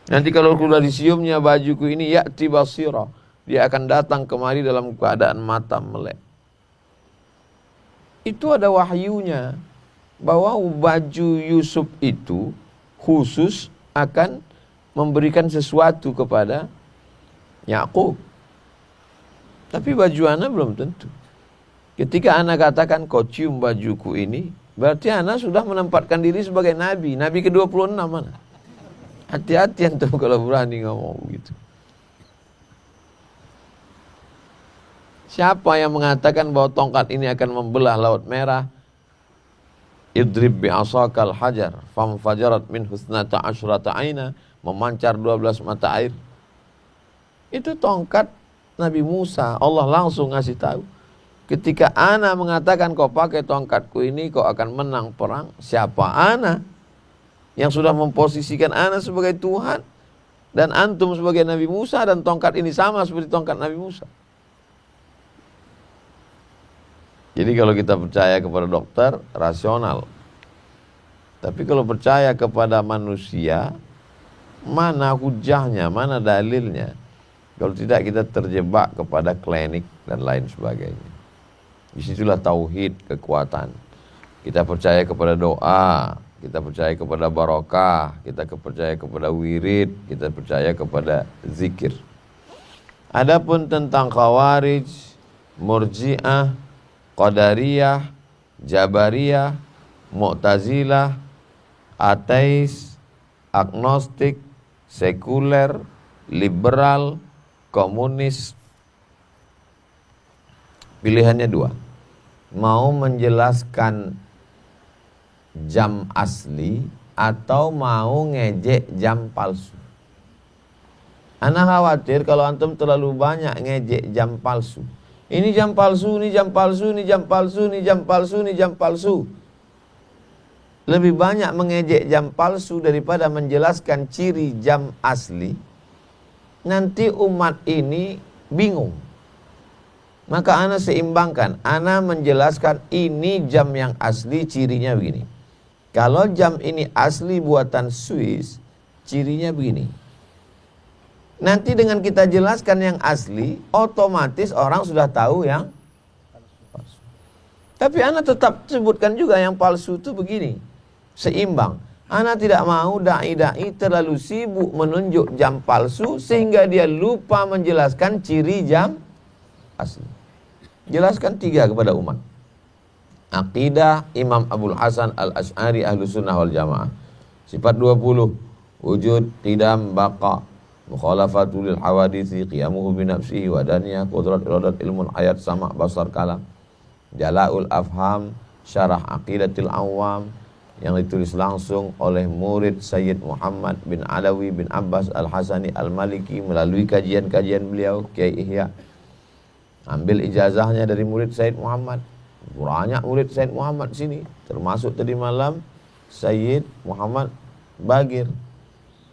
Nanti kalau sudah diciumnya bajuku ini, ya'ti basira, dia akan datang kemari dalam keadaan mata melek. Itu ada wahyunya bahwa baju Yusuf itu khusus akan memberikan sesuatu kepada Yakub. Tapi baju anak belum tentu. Ketika anak katakan kau cium bajuku ini, berarti anak sudah menempatkan diri sebagai nabi. Nabi ke-26 mana? Hati-hati antum kalau berani ngomong begitu. Siapa yang mengatakan bahwa tongkat ini akan membelah laut merah? Idrib bi'asakal hajar famfajarat min husnata asyrata aina, memancar 12 mata air. Itu tongkat Nabi Musa. Allah langsung ngasih tahu. Ketika ana mengatakan kau pakai tongkatku ini kau akan menang perang. Siapa ana yang sudah memposisikan ana sebagai Tuhan dan antum sebagai Nabi Musa, dan tongkat ini sama seperti tongkat Nabi Musa. Jadi kalau kita percaya kepada dokter, rasional. Tapi kalau percaya kepada manusia, mana hujahnya, mana dalilnya? Kalau tidak kita terjebak kepada klinik dan lain sebagainya. Disitulah tauhid kekuatan. Kita percaya kepada doa, kita percaya kepada barokah, kita percaya kepada wirid, kita percaya kepada zikir. Adapun tentang khawarij, murji'ah, qadariyah, jabariyah, mu'tazilah, ateis, agnostik, sekuler, liberal, komunis, pilihannya dua. Mau menjelaskan jam asli atau mau ngejek jam palsu. Ana khawatir kalau antum terlalu banyak ngejek jam palsu. Ini jam palsu, ini jam palsu, ini jam palsu, ini jam palsu, ini jam palsu. Lebih banyak mengejek jam palsu daripada menjelaskan ciri jam asli. Nanti umat ini bingung. Maka ana seimbangkan, ana menjelaskan ini jam yang asli, cirinya begini. Kalau jam ini asli buatan Swiss, cirinya begini. Nanti dengan kita jelaskan yang asli, otomatis orang sudah tahu yang palsu. Tapi ana tetap sebutkan juga yang palsu itu begini, seimbang. Ana tidak mau dai-dai terlalu sibuk menunjuk jam palsu sehingga dia lupa menjelaskan ciri jam asli. Jelaskan 3 kepada umat. Aqidah Imam Abul Hasan Al-Asy'ari Ahlus Sunnah wal Jamaah. Sifat 20. Wujud, qidam, baqa, mukhalafatul hawadithi, qiyamuhu binafsihi, wadaniyah, qudrat, iradat, ilmun, ayat, sama', basar, kalam. Jala'ul Afham, Syarah Aqidatil Awam, yang ditulis langsung oleh murid Sayyid Muhammad bin Alawi bin Abbas Al-Hasani Al-Maliki melalui kajian-kajian beliau, Kiai Ihya. Ambil ijazahnya dari murid Sayyid Muhammad. Banyak murid Sayyid Muhammad sini, termasuk tadi malam Sayyid Muhammad Bagir.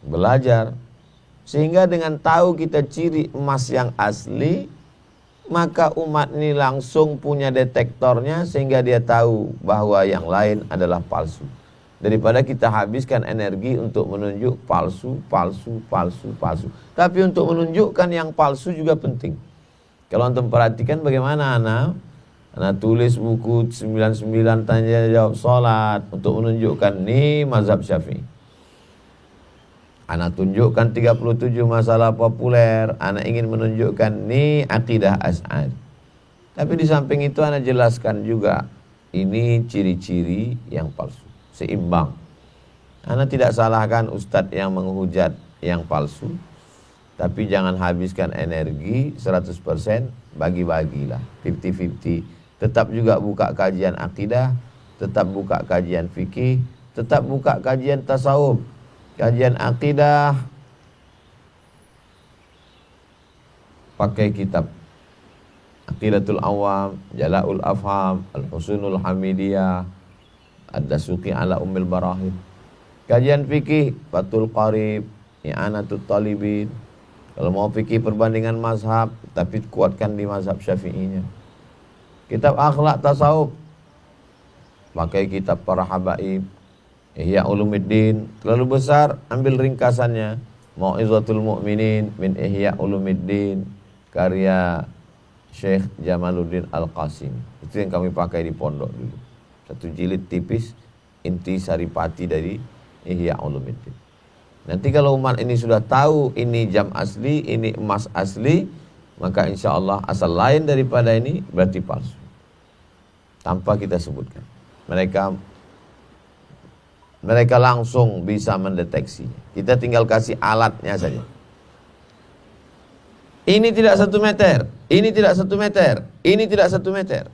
Belajar sehingga dengan tahu kita ciri emas yang asli, maka umat ini langsung punya detektornya sehingga dia tahu bahwa yang lain adalah palsu. Daripada kita habiskan energi untuk menunjuk palsu. Tapi untuk menunjukkan yang palsu juga penting. Kalau antum perhatikan bagaimana anak tulis buku 99 tanya jawab salat untuk menunjukkan ni mazhab Syafi'i. Anak tunjukkan 37 masalah populer, anak ingin menunjukkan ni akidah Asy'ari. Tapi di samping itu anak jelaskan juga ini ciri-ciri yang palsu, seimbang. Anak tidak salahkan ustadz yang menghujat yang palsu. Tapi jangan habiskan energi 100%, bagi-bagilah, 50-50. Tetap juga buka kajian akidah, tetap buka kajian fikih, tetap buka kajian tasawuf, kajian akidah. Pakai kitab Aqidatul Awam, Jala'ul Afham, Al-Husunul Hamidiyah, Ad-Dasuqi ala Ummil Barahim. Kajian fikih, Fathul Qarib, I'anatul Talibin. Kalau mau fikih perbandingan mazhab, tapi kuatkan di mazhab Syafi'inya. Kitab akhlak tasawuf, pakai kitab para habaib, Ihya Ulumuddin. Terlalu besar, ambil ringkasannya. Mau'izatul Mu'minin min Ihya Ulumuddin, karya Syekh Jamaluddin Al-Qasim. Itu yang kami pakai di pondok dulu. 1 jilid tipis, inti saripati dari Ihya Ulumuddin. Nanti kalau umat ini sudah tahu ini jam asli, ini emas asli, maka insya Allah asal lain daripada ini berarti palsu. Tanpa kita sebutkan. Mereka langsung bisa mendeteksi. Kita tinggal kasih alatnya saja. Ini tidak 1 meter, ini tidak 1 meter, ini tidak 1 meter.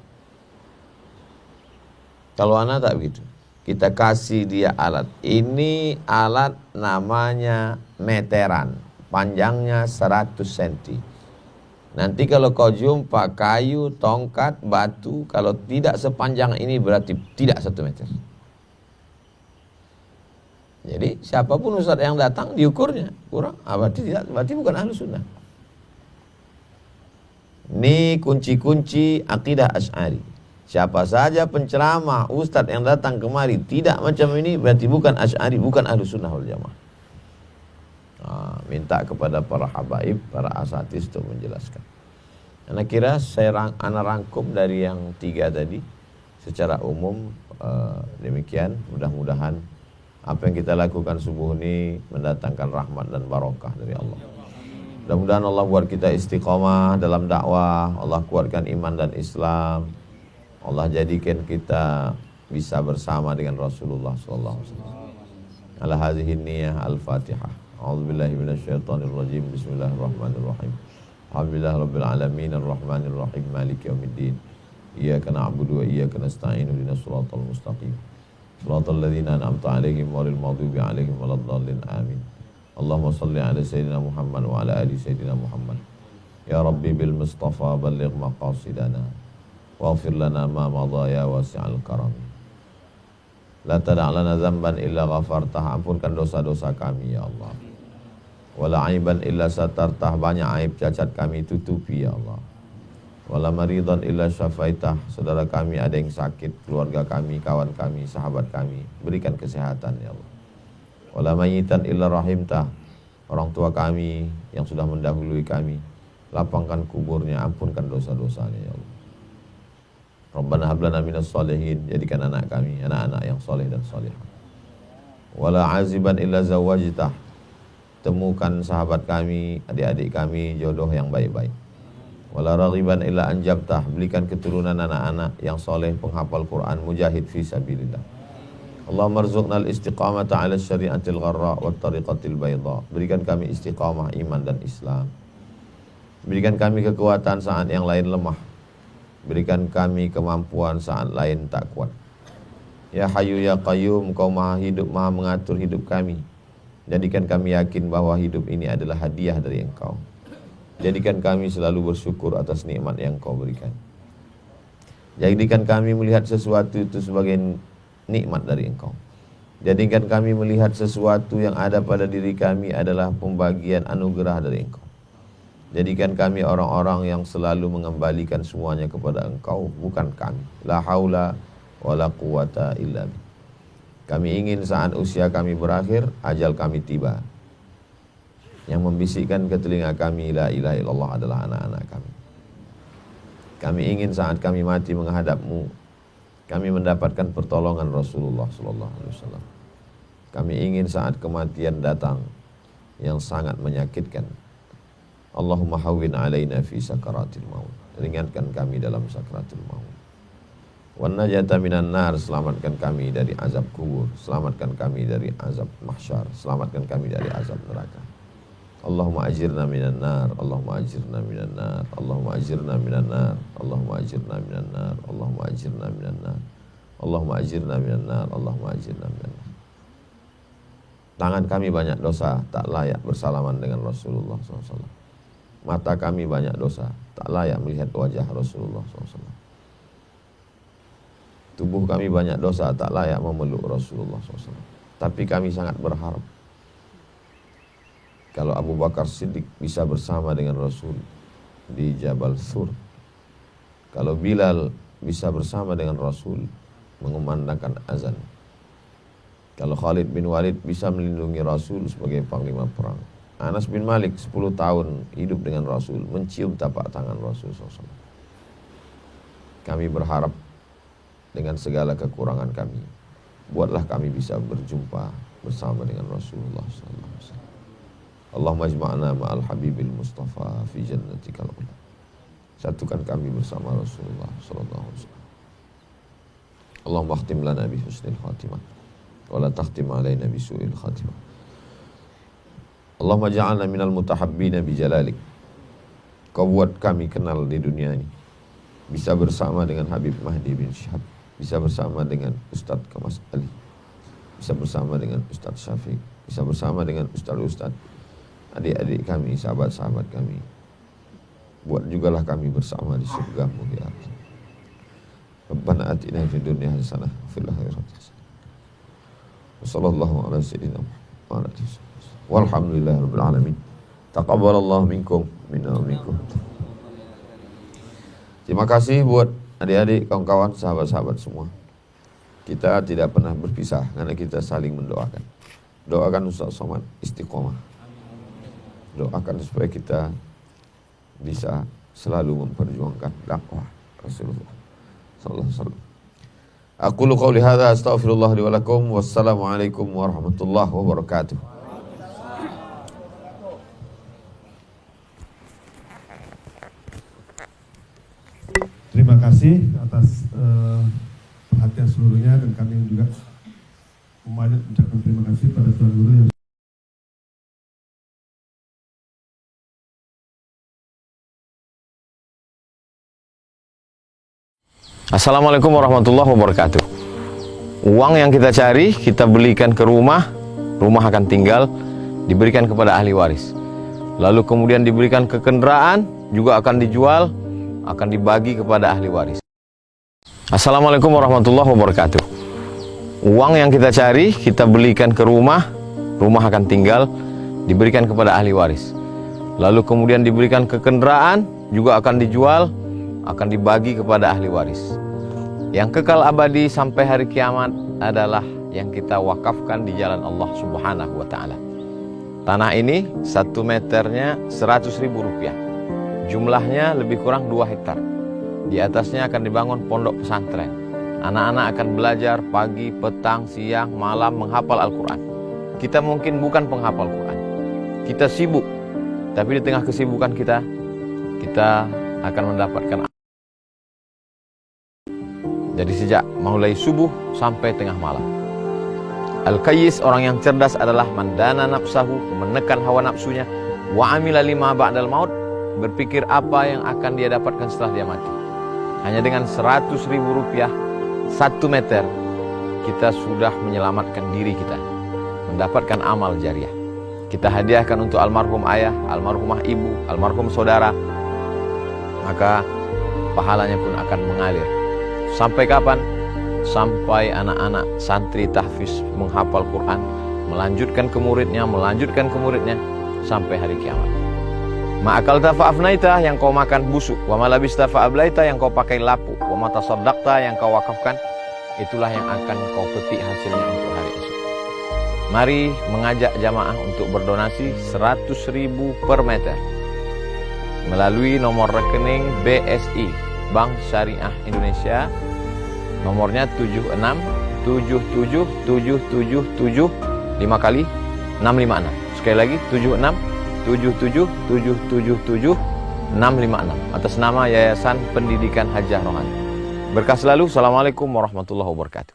Kalau anak tak begitu. Kita kasih dia alat. Ini alat namanya meteran. Panjangnya 100 cm. Nanti kalau kau jumpa kayu, tongkat, batu, kalau tidak sepanjang ini berarti tidak 1 meter. Jadi siapapun ustaz yang datang diukurnya kurang, berarti bukan ahlu sunnah. Ini kunci-kunci akidah Asy'ari. Siapa saja penceramah, ustadz yang datang kemari tidak macam ini, berarti bukan Asy'ari, bukan ahlu sunnah wal jamaah. Minta kepada para habaib, para asatidz untuk menjelaskan. Anak kira anak rangkum dari yang 3 tadi secara umum. Demikian, mudah-mudahan apa yang kita lakukan subuh ini mendatangkan rahmat dan barokah dari Allah. Mudah-mudahan Allah buat kita istiqomah dalam dakwah, Allah kuatkan iman dan Islam, Allah jadikan kita bisa bersama dengan Rasulullah sallallahu alaihi wasallam. Ala hadhihi niyyah al-Fatihah. A'udzubillahi minasyaitonir rajim. Bismillahirrahmanirrahim. Alhamdulillahirabbil alamin arrahmanir rahim maliki yaumiddin. Iyyaka na'budu wa iyyaka nasta'in ihdinas siratal mustaqim. Shiratal ladzina an'amta 'alaihim ghairil maghdubi 'alaihim waladdallin. Amin. Allahumma shalli 'ala sayyidina Muhammad wa 'ala ali sayyidina Muhammad. Ya Rabbi bil Mustafa balligh maqasidana. Waghfir lana ma madha ya wasi'al karam. La tada' lana dzamban illa ghafartah. Ampunkan dosa-dosa kami ya Allah. Wala aiban illa satartah, banyak aib cacat kami tutupi ya Allah. Wala maridan illa syafaitah, saudara kami ada yang sakit, keluarga kami, kawan kami, sahabat kami, berikan kesehatan ya Allah. Wala mayitan illa rahimtah, orang tua kami yang sudah mendahului kami, lapangkan kuburnya, ampunkan dosa-dosanya ya Allah. Rabbana hablana minas sholihin, jadikan anak kami anak-anak yang soleh dan solehah. Wala aziban illa zawajtah, temukan sahabat kami, adik-adik kami jodoh yang baik-baik. Wala raghiban illa anjabtah, berikan keturunan anak-anak yang soleh, penghafal Quran, mujahid fi sabilillah. Allahumma rzuqna al-istiqamata ala syari'atil gharra wa tariqatil bayda, berikan kami istiqamah iman dan Islam. Berikan kami kekuatan saat yang lain lemah, berikan kami kemampuan saat lain tak kuat. Ya Hayyu ya Qayyum, Engkau maha hidup, maha mengatur hidup kami. Jadikan kami yakin bahwa hidup ini adalah hadiah dari Engkau. Jadikan kami selalu bersyukur atas nikmat yang Engkau berikan. Jadikan kami melihat sesuatu itu sebagai nikmat dari Engkau. Jadikan kami melihat sesuatu yang ada pada diri kami adalah pembagian anugerah dari Engkau. Jadikan kami orang-orang yang selalu mengembalikan semuanya kepada Engkau, bukan kami. La haula wa la quwata illa billah. Kami ingin saat usia kami berakhir, ajal kami tiba, yang membisikkan ke telinga kami, la ilaha illallah adalah anak-anak kami. Kami ingin saat kami mati menghadap-Mu, kami mendapatkan pertolongan Rasulullah sallallahu alaihi wasallam. Kami ingin saat kematian datang yang sangat menyakitkan, Allahumma hawwin alaina fi sakaratil maut, ringankan kami dalam sakaratul maut. Wan najata minan nar, selamatkan kami dari azab kubur, selamatkan kami dari azab mahsyar, selamatkan kami dari azab neraka. Allahumma ajirna minan nar, Allahumma ajirna minan nar, Allahumma ajirna minan nar, Allahumma ajirna minan nar, Allahumma ajirna minan nar, Allahumma ajirna minan nar, Allahumma ajirna minan nar. Tangan kami banyak dosa, tak layak bersalaman dengan Rasulullah SAW. Mata kami banyak dosa, tak layak melihat wajah Rasulullah SAW. Tubuh kami banyak dosa, tak layak memeluk Rasulullah SAW. Tapi kami sangat berharap kalau Abu Bakar Siddiq bisa bersama dengan Rasul di Jabal Thur, kalau Bilal bisa bersama dengan Rasul mengumandangkan azan, kalau Khalid bin Walid bisa melindungi Rasul sebagai panglima perang, Anas bin Malik 10 tahun hidup dengan Rasul, mencium tapak tangan Rasul SAW. Kami berharap dengan segala kekurangan kami, buatlah kami bisa berjumpa bersama dengan Rasulullah SAW. Allahumma ijma'na ma'al habibil mustafa fi jannatikal ula. Satukan kami bersama Rasulullah SAW. Allahumma akhtim lana bi husnil khatimah wa la takhtim alaina bi su'il khatimah. Allahumma ja'alna minal mutahabbina bi jalalik. Kau buat kami kenal di dunia ini, bisa bersama dengan Habib Mahdi bin Syihab, bisa bersama dengan Ustadz Kamas Ali, bisa bersama dengan Ustadz Syafiq, bisa bersama dengan Ustadz adik-adik kami, sahabat-sahabat kami. Buat jugalah kami bersama di surga-Mu ya Allah. Rabbana atina fid dunya hasanah wa fil akhirati hasanah. Wassallallahu ala sayyidina Muhammad wa ala alihi wasallam. Walhamdulillahirabbil alamin. Taqabbalallahu minkum minna wa minkum. Terima kasih buat adik-adik, kawan-kawan, sahabat-sahabat semua. Kita tidak pernah berpisah karena kita saling mendoakan. Doakan Ustaz Somad istiqomah. Doakan supaya kita bisa selalu memperjuangkan dakwah Rasulullah sallallahu alaihi wasallam. Aqulu qouli hadza astaghfirullah li wa lakum. Wassalamualaikum warahmatullahi wabarakatuh. Terima kasih atas perhatian seluruhnya, dan kami juga mengucapkan terima kasih pada Tuan Guru yang Assalamualaikum warahmatullahi wabarakatuh. Uang yang kita cari, kita belikan ke rumah, rumah akan tinggal, diberikan kepada ahli waris. Lalu kemudian diberikan ke kendaraan, juga akan dijual, akan dibagi kepada ahli waris. Assalamualaikum warahmatullahi wabarakatuh. Uang yang kita cari, kita belikan ke rumah, rumah akan tinggal, diberikan kepada ahli waris. Lalu kemudian diberikan ke kendaraan, juga akan dijual, akan dibagi kepada ahli waris. Yang kekal abadi sampai hari kiamat adalah yang kita wakafkan di jalan Allah Subhanahu wa ta'ala. Tanah ini 1 meternya 100.000 rupiah. Jumlahnya lebih kurang 2 hektar. Di atasnya akan dibangun pondok pesantren. Anak-anak akan belajar pagi, petang, siang, malam menghafal Al-Quran. Kita mungkin bukan penghafal Quran. Kita sibuk. Tapi di tengah kesibukan kita akan mendapatkan. Jadi sejak mulai subuh sampai tengah malam. Al-Qayyis, orang yang cerdas, adalah mandana nafsahu, menekan hawa nafsunya, wa amila lima ba'dal maut, berpikir apa yang akan dia dapatkan setelah dia mati. Hanya dengan 100.000 rupiah 1 meter, kita sudah menyelamatkan diri kita, mendapatkan amal jariah. Kita hadiahkan untuk almarhum ayah, almarhumah ibu, almarhum saudara, maka pahalanya pun akan mengalir. Sampai kapan? Sampai anak-anak santri tahfiz menghafal Quran, melanjutkan ke muridnya, sampai hari kiamat. Ma'akalta fa'afnaita, yang kau makan busuk. Wa malabista fa'ablaita, yang kau pakai lapuk. Wa matasaddaqta, yang kau wakafkan, itulah yang akan kau petik hasilnya untuk hari esok. Mari mengajak jamaah untuk berdonasi 100.000 per meter melalui nomor rekening BSI, Bank Syariah Indonesia, nomornya 767777 5 kali 656. Sekali lagi 767777 656 atas nama Yayasan Pendidikan Hajah Rohani. Berkah selalu. Assalamualaikum warahmatullahi wabarakatuh.